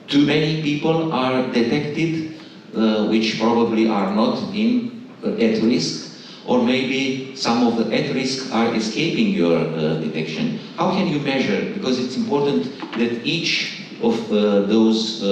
too many people are detected, which probably are not at risk, or maybe some of the at risk are escaping your detection. How can you measure? Because it's important that each of those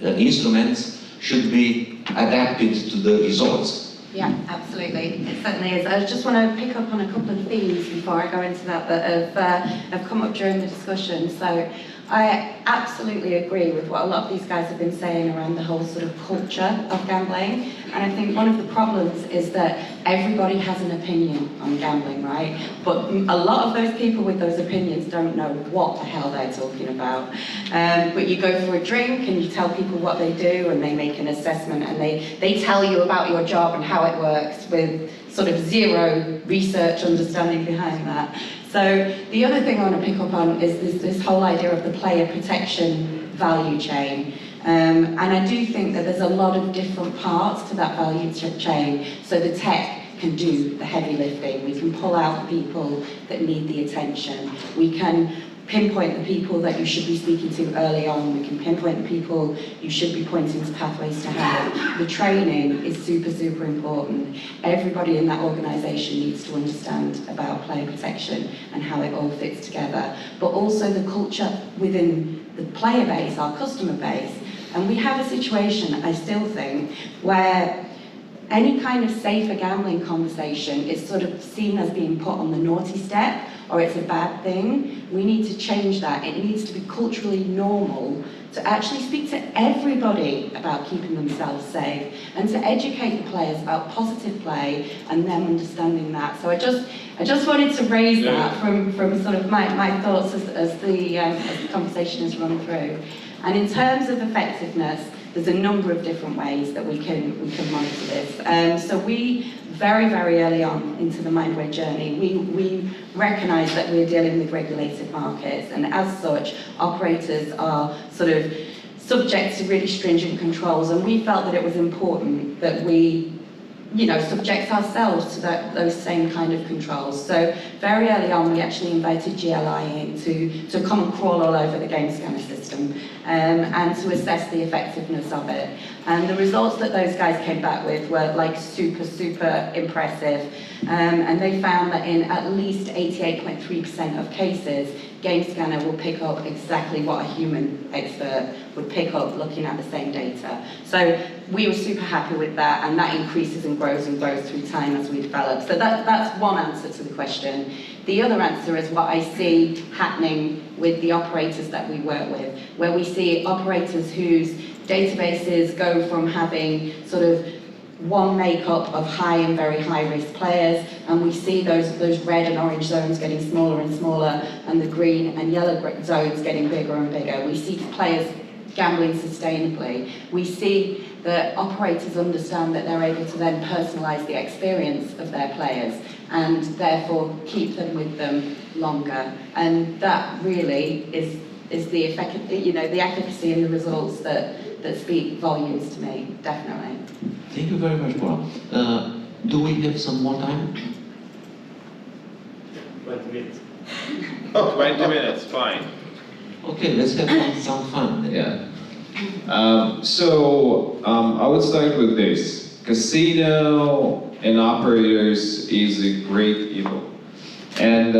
instruments should be adapted to the results. Yeah, absolutely. It certainly is. I just want to pick up on a couple of themes before I go into that have come up during the discussion. So I absolutely agree with what a lot of these guys have been saying around the whole sort of culture of gambling. And I think one of the problems is that everybody has an opinion on gambling, right? But a lot of those people with those opinions don't know what the hell they're talking about. But you go for a drink and you tell people what they do and they make an assessment and they tell you about your job and how it works with sort of zero research understanding behind that. So the other thing I want to pick up on is this whole idea of the player protection value chain. And I do think that there's a lot of different parts to that value chain. So the tech can do the heavy lifting. We can pull out the people that need the attention. We can pinpoint the people that you should be speaking to early on. We can pinpoint the people you should be pointing to pathways to help. The training is super, super important. Everybody in that organisation needs to understand about player protection and how it all fits together. But also the culture within the player base, our customer base. And we have a situation, I still think, where any kind of safer gambling conversation is sort of seen as being put on the naughty step, or it's a bad thing. We need to change that. It needs to be culturally normal to actually speak to everybody about keeping themselves safe and to educate the players about positive play and them understanding that. So I just wanted to raise that from sort of my thoughts as the conversation has run through. And in terms of effectiveness, there's a number of different ways that we can monitor this. So we, very, very early on into the Mindway journey, we recognise that we're dealing with regulated markets, and as such, operators are sort of subject to really stringent controls, and we felt that it was important that we subject ourselves to those same kind of controls. So very early on, we actually invited GLI in to come and crawl all over the game scanner system and to assess the effectiveness of it. And the results that those guys came back with were like super, super impressive. And they found that in at least 88.3% of cases, game scanner will pick up exactly what a human expert would pick up looking at the same data. So we were super happy with that, and that increases and grows through time as we develop. So that's one answer to the question. The other answer is what I see happening with the operators that we work with, where we see operators whose databases go from having sort of one makeup of high and very high risk players, and we see those red and orange zones getting smaller and smaller, and the green and yellow zones getting bigger and bigger. We see players gambling sustainably, we see that operators understand that they're able to then personalise the experience of their players and therefore keep them with them longer. And that really is the effect, the efficacy and the results that speak volumes to me, definitely. Thank you very much, Paula. Do we have some more time? 20 minutes. 20 minutes, fine. Okay, let's have some fun then. Yeah. I would start with this. Casino and operators is a great evil. And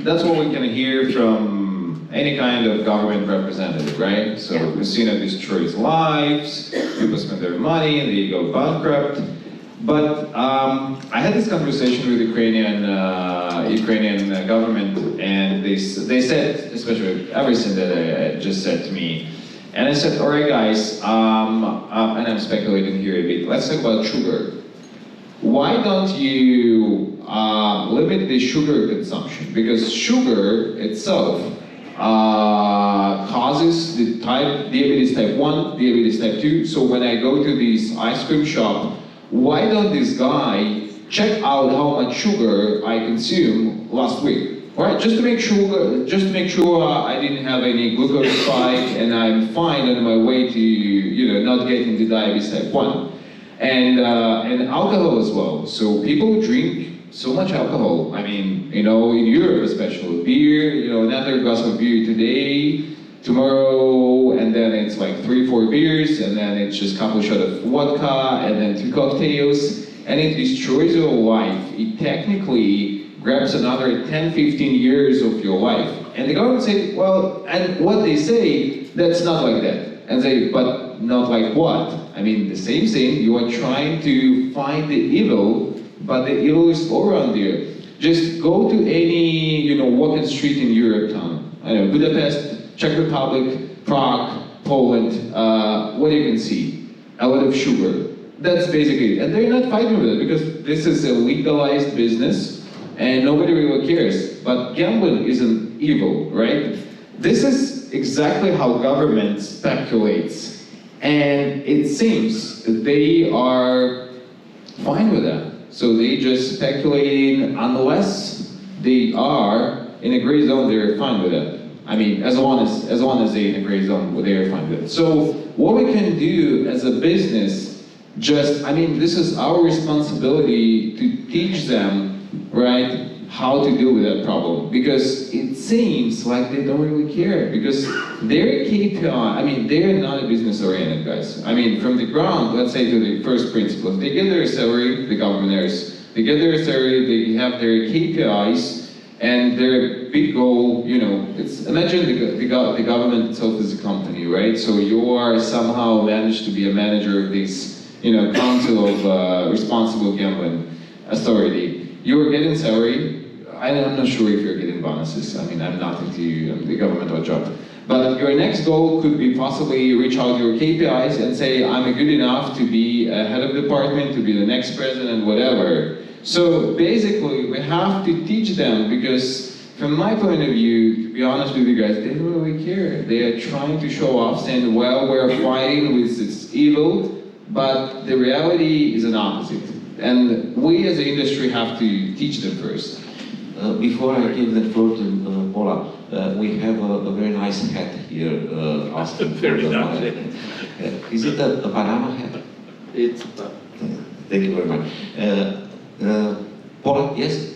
that's what we can hear from any kind of government representative, right? So casino destroys lives, people spend their money, they go bankrupt. But I had this conversation with Ukrainian government, and they said, especially everything that I just said to me, and I said, all right guys, and I'm speculating here a bit, let's talk about sugar. Why don't you limit the sugar consumption? Because sugar itself causes the diabetes type 1, diabetes type 2. So when I go to this ice cream shop, why don't this guy check out how much sugar I consumed last week? Right, just to make sure I didn't have any glucose spike and I'm fine on my way to not getting the diabetes type 1. And alcohol as well. So people drink so much alcohol. I mean, in Europe especially, beer, another glass of beer today, tomorrow, and then it's like 3-4 beers, and then it's just a couple shots of vodka, and then 2 cocktails, and it destroys your life. It technically grabs another 10-15 years of your life. And the government say, well, and what they say, that's not like that. And say, but not like what? I mean, the same thing, you are trying to find the evil, but the evil is all around there. Just go to any, walking street in Europe town. I know, Budapest, Czech Republic, Prague, Poland, what you can see? A lot of sugar. That's basically it. And they're not fighting with it because this is a legalized business and nobody really cares. But gambling isn't evil, right? This is exactly how government speculates. And it seems that they are fine with that. So they just speculating unless they are in a gray zone, they're fine with it. I mean, as long as they're in a gray zone, they're fine with it. So what we can do as a business, this is our responsibility to teach them, right, how to deal with that problem. Because it seems like they don't really care. Because their KPI, they're not a business-oriented guys. From the ground, let's say to the first principles, they get their salary, the governors, they get their salary, they have their KPIs, and their big goal, imagine the government itself is a company, right? So you are somehow managed to be a manager of this, Council of Responsible Gambling Authority. You're getting salary. I'm not sure if you're getting bonuses. I'm not into the governmental job. But your next goal could be possibly reach out your KPIs and say, I'm good enough to be a head of department, to be the next president, whatever. So basically, we have to teach them because from my point of view, to be honest with you guys, they don't really care. They are trying to show off, saying, well, we're fighting with this evil, but the reality is an opposite. And we as an industry have to teach them first. Before I give the floor to Paula, we have a very nice hat here. Very nice. Is it a Panama hat? It's Thank you very much. Paula, yes?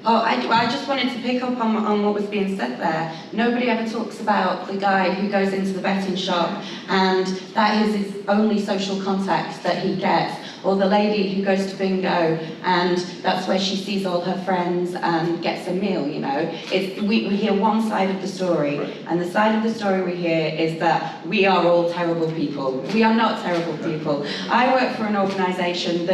Oh, I just wanted to pick up on what was being said there. Nobody ever talks about the guy who goes into the betting shop and that is his only social contact that he gets, or the lady who goes to bingo and that's where she sees all her friends and gets a meal, we hear one side of the story, and the side of the story we hear is that we are all terrible people. We are not terrible people. I work for an organisation,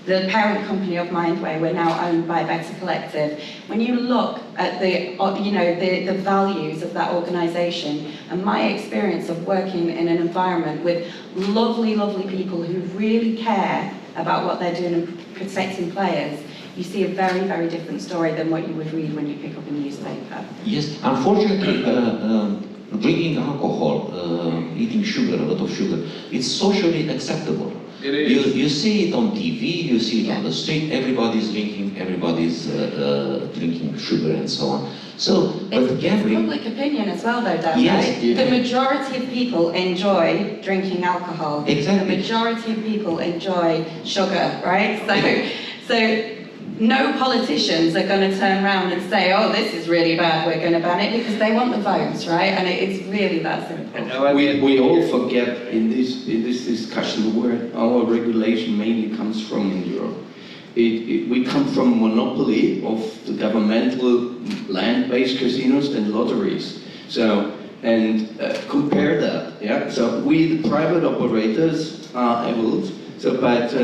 the parent company of Mindway, we're now owned by Better Collective. When you look at the values of that organisation and my experience of working in an environment with lovely, lovely people who really care about what they're doing and protecting players, you see a very, very different story than what you would read when you pick up a newspaper. Yes, unfortunately, drinking alcohol, eating sugar, a lot of sugar, it's socially acceptable. It is. You see it on TV, you see it on the street, everybody's drinking, everybody's drinking sugar and so on. So, but It's gambling... public opinion as well though, Dan, Yes, right? yeah. The majority of people enjoy drinking alcohol. Exactly. The majority of people enjoy sugar, right? So no politicians are going to turn around and say, oh, this is really bad, we're going to ban it, because they want the votes, right? And it's really that simple. We all forget in this discussion where our regulation mainly comes from in Europe. We come from monopoly of the governmental land-based casinos and lotteries. So, and compare that, yeah? So we, the private operators, are able, but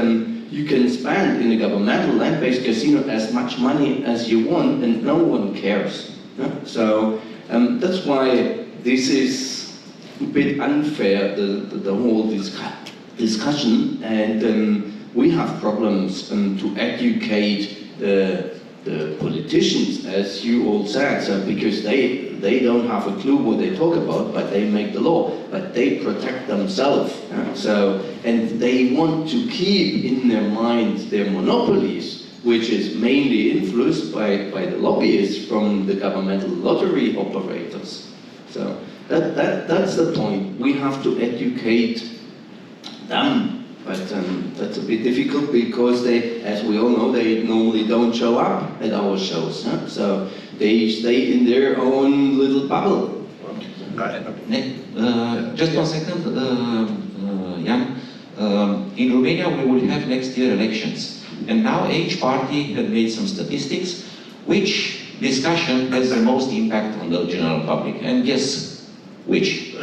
you can spend in a governmental land-based casino as much money as you want and no one cares. Yeah? So that's why this is a bit unfair, the whole discussion, and we have problems to educate the politicians, as you all said, so because they don't have a clue what they talk about, but they make the law, but they protect themselves. So, and they want to keep in their minds their monopolies, which is mainly influenced by the lobbyists from the governmental lottery operators. So that's the point. We have to educate them. But that's a bit difficult because they, as we all know, they normally don't show up at our shows. Huh? So they stay in their own little bubble. Just 1 second, Jan. In Romania we will have next year elections. And now each party has made some statistics which discussion has the most impact on the general public. And guess which?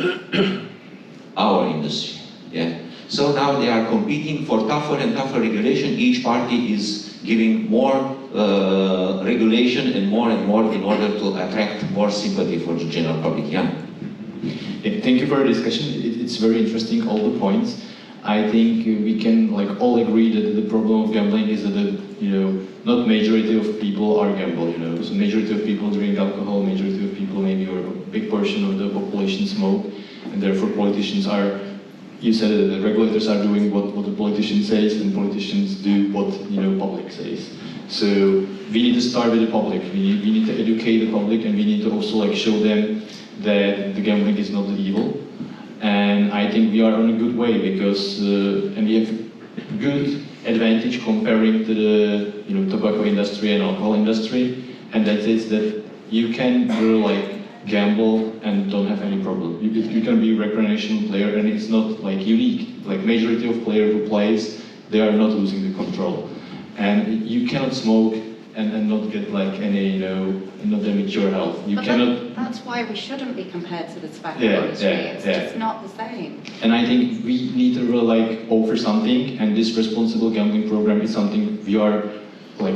Our industry. Yeah. So now they are competing for tougher and tougher regulation. Each party is giving more regulation and more in order to attract more sympathy for the general public. Yeah. Thank you for the discussion. It's very interesting, all the points. I think we can all agree that the problem of gambling is that not majority of people are gamble. So majority of people drink alcohol, majority of people maybe, or a big portion of the population smoke, and therefore politicians are. You said that the regulators are doing what the politician says, and politicians do what public says. So we need to start with the public. We need to educate the public, and we need to also show them that the gambling is not the evil. And I think we are on a good way because and we have good advantage comparing to the tobacco industry and alcohol industry, and that is that you can gamble and don't have any problem. You can be a recreational player and it's not unique. Majority of players who plays, they are not losing the control. And you cannot smoke and not get any, not damage your health. You cannot. That's why we shouldn't be compared to the tobacco industry. It's just not the same. And I think we need to really offer something, and this responsible gambling program is something we are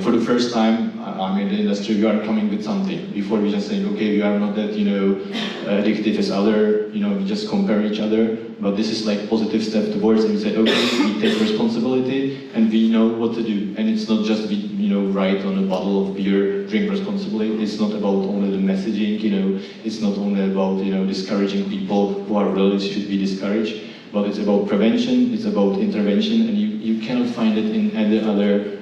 for the first time, I'm in the industry, we are coming with something. Before we just say, okay, we are not that, addictive as other, we just compare each other. But this is positive step towards, and we say, okay, we take responsibility and we know what to do. And it's not just, write on a bottle of beer, drink responsibly. It's not about only the messaging, it's not only about, discouraging people who are really should be discouraged. But it's about prevention, it's about intervention, and you cannot find it in any other,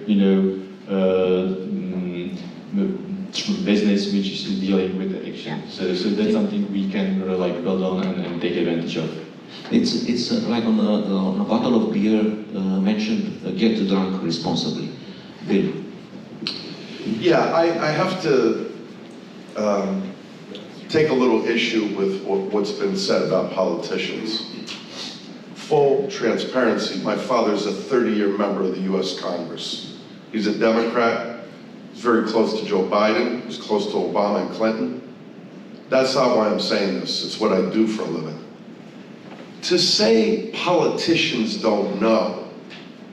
business which is dealing with addiction. So that's something we can build on and take advantage of. It's like on a bottle of beer mentioned, get drunk responsibly. Bill. Yeah, I have to take a little issue with what's been said about politicians. Full transparency, my father's a 30-year member of the US Congress. He's a Democrat, he's very close to Joe Biden, he's close to Obama and Clinton. That's not why I'm saying this, it's what I do for a living. To say politicians don't know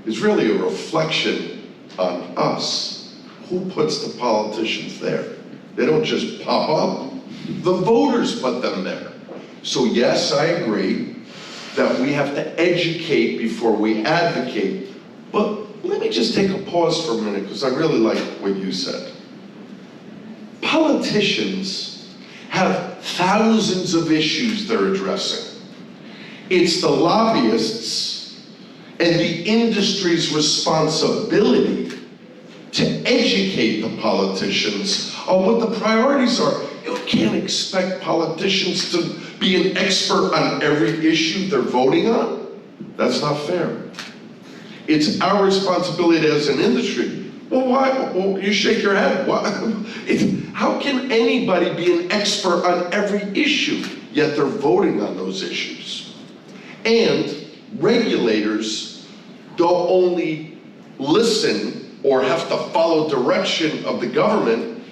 is really a reflection on us. Who puts the politicians there? They don't just pop up. The voters put them there. So yes, I agree that we have to educate before we advocate. But let me just take a pause for a minute, because I really like what you said. Politicians have thousands of issues they're addressing. It's the lobbyists and the industry's responsibility to educate the politicians on what the priorities are. You can't expect politicians to be an expert on every issue they're voting on. That's not fair. It's our responsibility as an industry. Well, why? Well, you shake your head. Why? How can anybody be an expert on every issue, yet they're voting on those issues? And regulators don't only listen or have to follow direction of the government.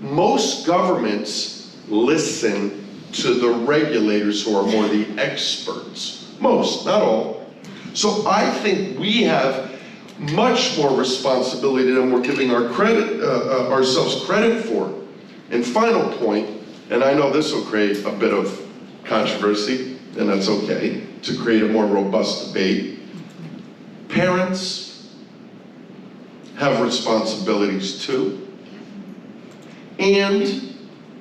Most governments listen to the regulators who are more the experts. Most, not all. So I think we have much more responsibility than we're giving ourselves credit for. And final point, and I know this will create a bit of controversy, and that's okay, to create a more robust debate. Parents have responsibilities too. And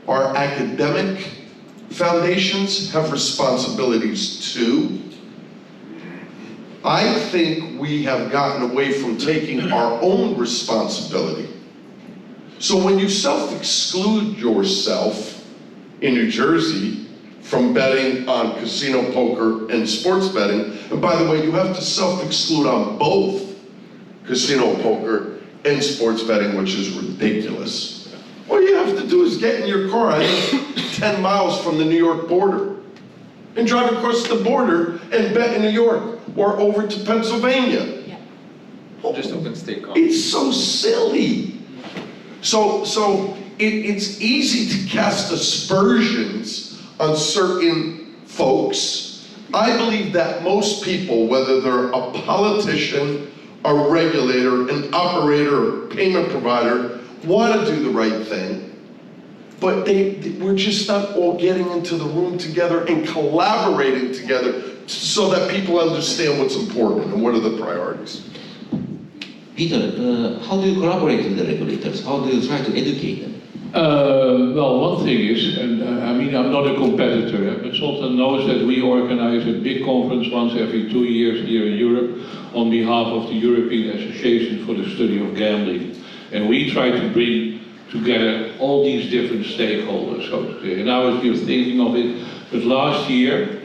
our academic foundations have responsibilities too. I think we have gotten away from taking our own responsibility. So when you self-exclude yourself in New Jersey from betting on casino, poker, and sports betting, and by the way, you have to self-exclude on both casino, poker, and sports betting, which is ridiculous. All you have to do is get in your car, I think 10 miles from the New York border, and drive across the border and bet in New York or over to Pennsylvania. Yeah. Just open state calls. It's so silly. So it's easy to cast aspersions on certain folks. I believe that most people, whether they're a politician, a regulator, an operator, or payment provider, want to do the right thing. But we're just not all getting into the room together and collaborating together so that people understand what's important and what are the priorities. Pieter, how do you collaborate with the regulators? How do you try to educate them? Well, one thing is, and I mean, I'm not a competitor, but Sultan knows that we organize a big conference once every 2 years here in Europe on behalf of the European Association for the Study of Gambling. And we try to bring together all these different stakeholders, so to say. And I was just thinking of it, but last year,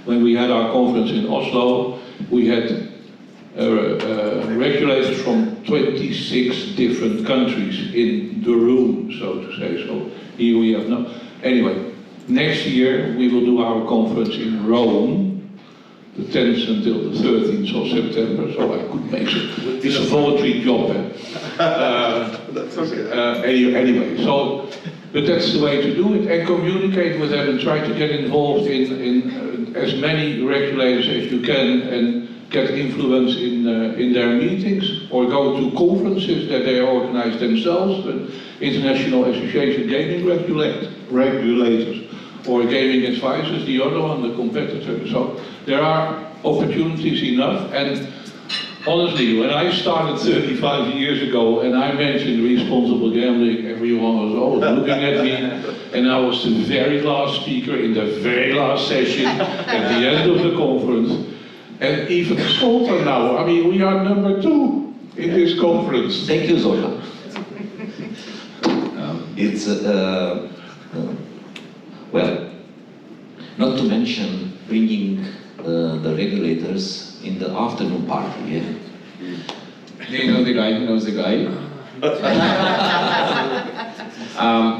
when we had our conference in Oslo, we had regulators from 26 different countries in the room, so to say. So here we have no. Anyway, next year we will do our conference in Rome, the 10th until the 13th of September. So I could make it. It's a voluntary job. That's okay. Anyway, so, but that's the way to do it, and communicate with them and try to get involved in as many regulators as you can, and get influence in their meetings, or go to conferences that they organize themselves, the International Association of Gaming Regulators, or Gaming Advisors, the other one, the competitor. So there are opportunities enough, and honestly, when I started 35 years ago and I mentioned responsible gambling, everyone was looking at me, and I was the very last speaker in the very last session at the end of the conference. And even Sultan now, I mean, we are number 2 in this conference. Thank you, Zola. It's, well, not to mention bringing the regulators in the afternoon party, yeah? Do you know the guy who knows the guy?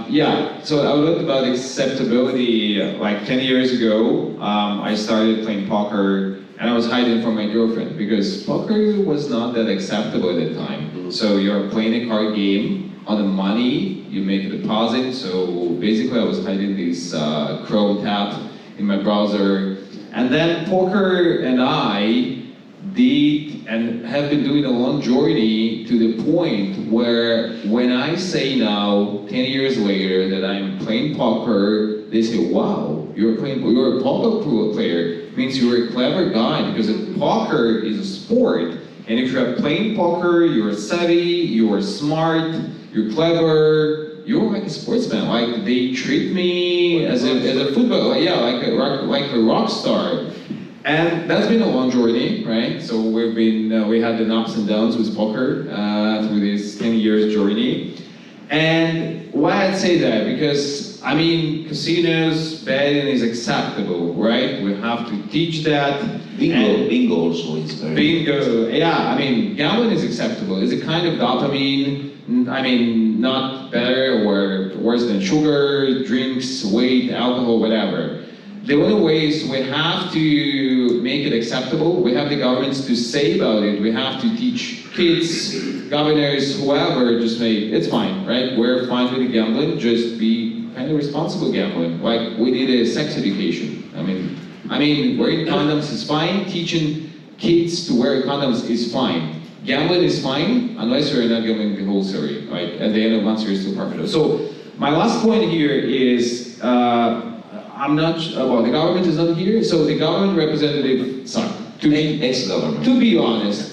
Yeah, so I learned about acceptability like 10 years ago. I started playing poker, and I was hiding from my girlfriend because poker was not that acceptable at the time. So you're playing a card game on the money, you make a deposit. So basically I was hiding this Chrome tab in my browser. And then poker and I did and have been doing a long journey to the point where when I say now, 10 years later, that I'm playing poker, they say, wow, you're a poker player. It means you're a clever guy, because poker is a sport. And if you're playing poker, you're savvy, you're smart, you're clever, you're like a sportsman. Like they treat me as a football, like a rock star. And that's been a long journey, right? So we had the ups and downs with poker through this 10 years journey. And why I'd say that? Because, I mean, casinos, betting is acceptable, right? We have to teach that. Bingo also is very... Bingo, yeah, I mean, gambling is acceptable. It's a kind of dopamine, I mean, not better or worse than sugar, drinks, weight, alcohol, whatever. The only way is we have to make it acceptable. We have the governments to say about it. We have to teach kids, governors, whoever, just make, it's fine, right? We're fine with the gambling, just be kind of responsible gambling. Like we did a sex education. I mean, wearing condoms is fine, teaching kids to wear condoms is fine. Gambling is fine, unless you're not gambling the whole story, right? At the end of month, you're still profitable. So, my last point here is, I'm not, well, the government is not here, so the government representative, sorry, to be honest,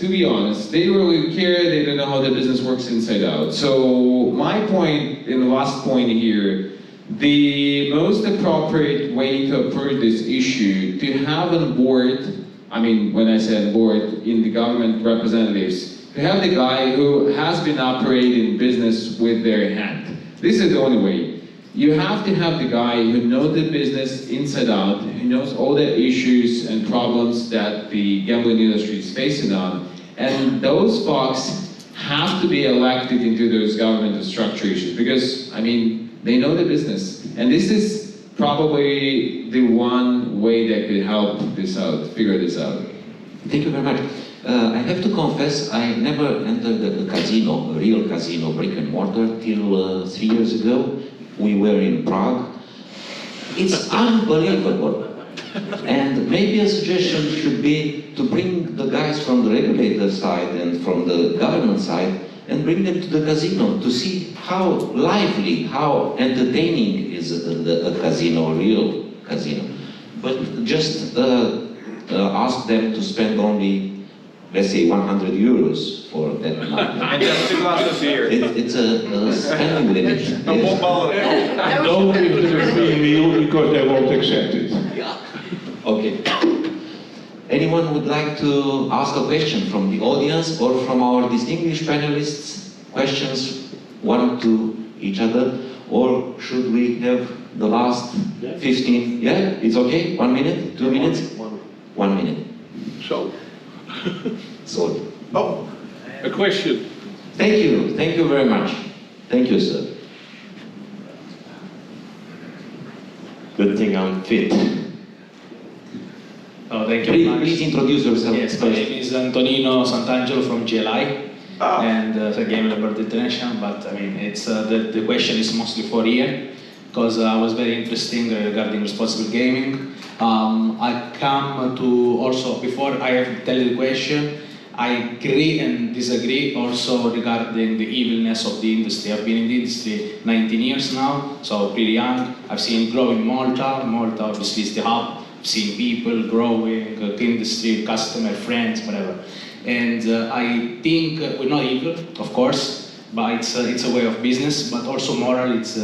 they don't really care, they don't know how the business works inside out. So, my point, in the last point here, the most appropriate way to approach this issue, to have on board, I mean, when I say on board, in the government representatives, to have the guy who has been operating business with their hand. This is the only way. You have to have the guy who knows the business inside out, who knows all the issues and problems that the gambling industry is facing on, and those folks have to be elected into those government structure issues, because, I mean, they know the business. And this is probably the one way that could help this out, figure this out. Thank you very much. I have to confess, I never entered a casino, a real casino, brick and mortar, till 3 years ago. We were in Prague. It's unbelievable. And maybe a suggestion should be to bring the guys from the regulator side and from the government side and bring them to the casino to see how lively, how entertaining is a casino, a real casino. But just ask them to spend only, let's say, 100 euros for that night. And just 2 glasses of beer. It's a spending limit. Don't give them a free meal because they won't accept it. Okay. Anyone would like to ask a question from the audience or from our distinguished panelists? Questions, one to each other? Or should we have the last 15? Yeah, it's okay? 1 minute? 2 minutes? 1 minute. So, Oh, a question. Thank you very much. Thank you, sir. Good thing I'm fit. Oh, thank you. Please introduce yourself. Yes, my name is Antonino Sant'Angelo from GLI, and a game about international. But I mean, it's the question is mostly for Ian, because I was very interesting regarding responsible gaming. I come to also before I have to tell you the question. I agree and disagree also regarding the evilness of the industry. I've been in the industry 19 years now, so pretty young. I've seen it grow in Malta. Malta obviously is the hub. I've seen people growing, industry, customer, friends, whatever. And I think we're not evil, of course, but it's a way of business, but also moral. It's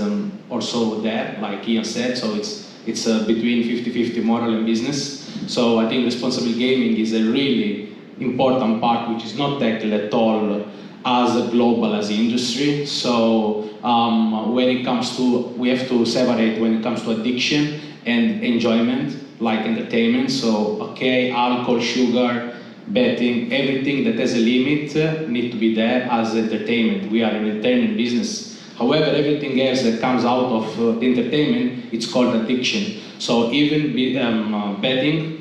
also there, like Ian said. So it's between 50-50 moral and business. So I think responsible gaming is a really important part which is not tackled at all as global as the industry. So when it comes to, we have to separate when it comes to addiction and enjoyment, like entertainment. So okay, alcohol, sugar, betting, everything that has a limit need to be there as entertainment. We are an entertainment business. However, everything else that comes out of entertainment, it's called addiction. So even betting,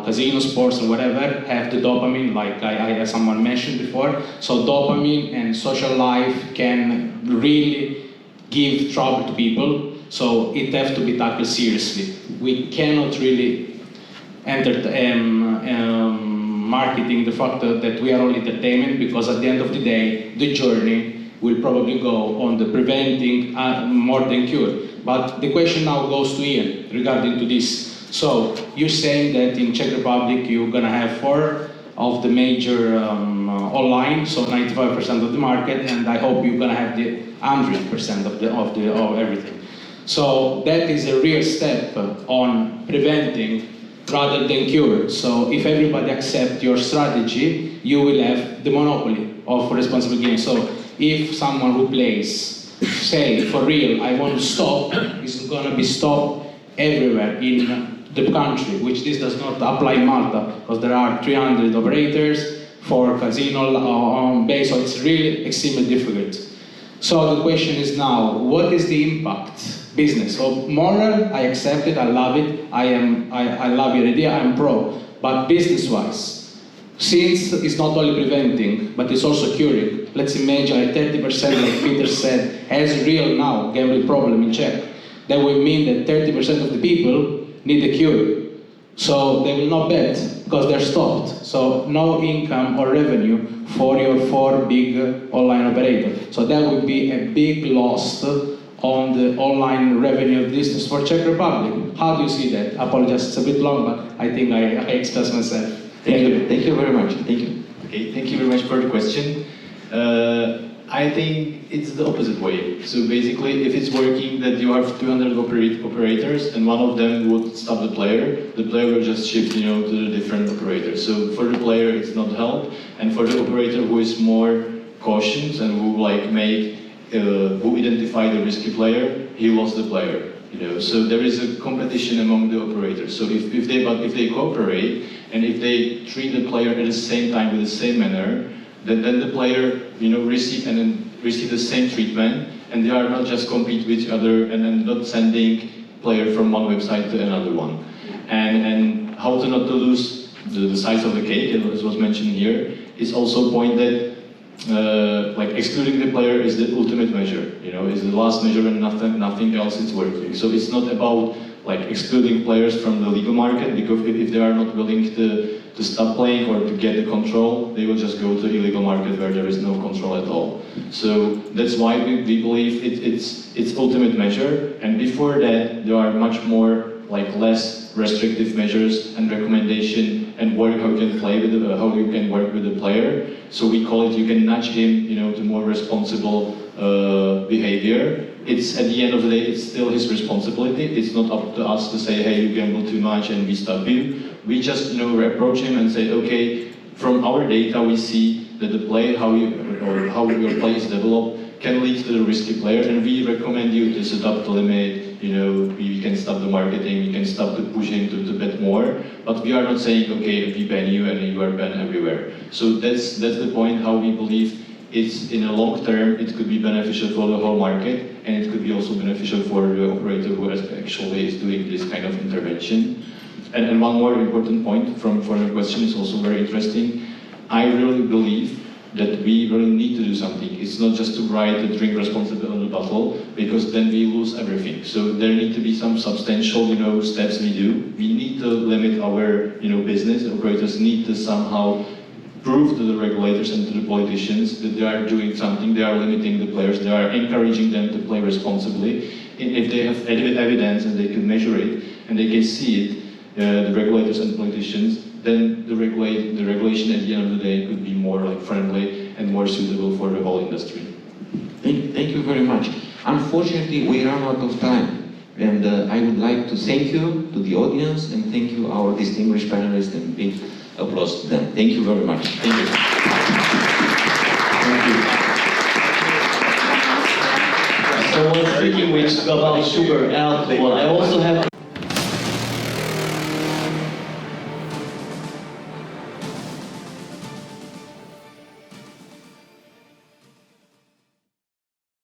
casino, sports, or whatever, have the dopamine, like someone mentioned before. So dopamine and social life can really give trouble to people. So it has to be tackled seriously. We cannot really marketing the fact that we are all entertainment, because at the end of the day, the journey will probably go on the preventing more than cure. But the question now goes to Ian regarding to this. So you're saying that in Czech Republic you're gonna have 4 of the major online, so 95% of the market, and I hope you're gonna have the 100% of everything. So that is a real step on preventing rather than cure. So if everybody accepts your strategy, you will have the monopoly of responsible gaming. So if someone who plays say for real, I want to stop, it's gonna be stopped everywhere in the country, which this does not apply in Malta, because there are 300 operators for casino base, so it's really extremely difficult. So the question is now, what is the impact? Business. So moral, I accept it, I love it, I love your idea, I'm pro. But business-wise, since it's not only preventing, but it's also curing. Let's imagine like 30%, like Pieter said, has real now gambling problem in Czech. That would mean that 30% of the people need a cure. So they will not bet because they're stopped. So no income or revenue for your 4 big online operators. So that would be a big loss on the online revenue business for Czech Republic. How do you see that? I apologize, it's a bit long, but I think I expressed myself. Thank you. Thank you very much. Thank you. Okay, thank you very much for the question. I think it's the opposite way. So basically, if it's working that you have 200 operators and one of them would stop the player will just shift, to the different operators. So for the player, it's not help, and for the operator who is more cautious and who who identify the risky player, he lost the player. So there is a competition among the operators. So if they cooperate and if they treat the player at the same time with the same manner, then the player receive the same treatment, and they are not just compete with each other and not sending player from one website to another one. And how to not to lose the size of the cake, as was mentioned here, is also a point that excluding the player is the ultimate measure, is the last measure, and nothing else is working. So it's not about excluding players from the legal market, because if they are not willing to stop playing or to get the control, they will just go to the illegal market where there is no control at all. So that's why we believe it's ultimate measure, and before that there are much more less restrictive measures and recommendation and how you can work with the player. So we call it, you can nudge him, to more responsible behavior. It's at the end of the day, it's still his responsibility. It's not up to us to say, hey, you gamble too much and we stop you. We just, approach him and say, okay, from our data we see that the play, how your play is developed, can lead to the risky player, and we recommend you to set up the limit. We can stop the marketing, we can stop to push him to bet more, but we are not saying, okay, we ban you and you are banned everywhere. So that's the point how we believe it's in a long term, it could be beneficial for the whole market, and it could be also beneficial for the operator who actually is doing this kind of intervention. And one more important point from the question is also very interesting. I really believe that we really need to do something. It's not just to write the drink responsibly on the bottle, because then we lose everything. So there need to be some substantial, steps we do. We need to limit our, business. The operators need to somehow prove to the regulators and to the politicians that they are doing something. They are limiting the players. They are encouraging them to play responsibly. If they have evidence and they can measure it and they can see it, the regulators and politicians, then the regulation at the end of the day could be more friendly and more suitable for the whole industry. Thank you very much. Unfortunately, we run out of time, and I would like to thank you to the audience and thank you our distinguished panelists, and big applause to them. Thank you very much. Thank you. Thank you. So when speaking about sugar and alcohol, I also have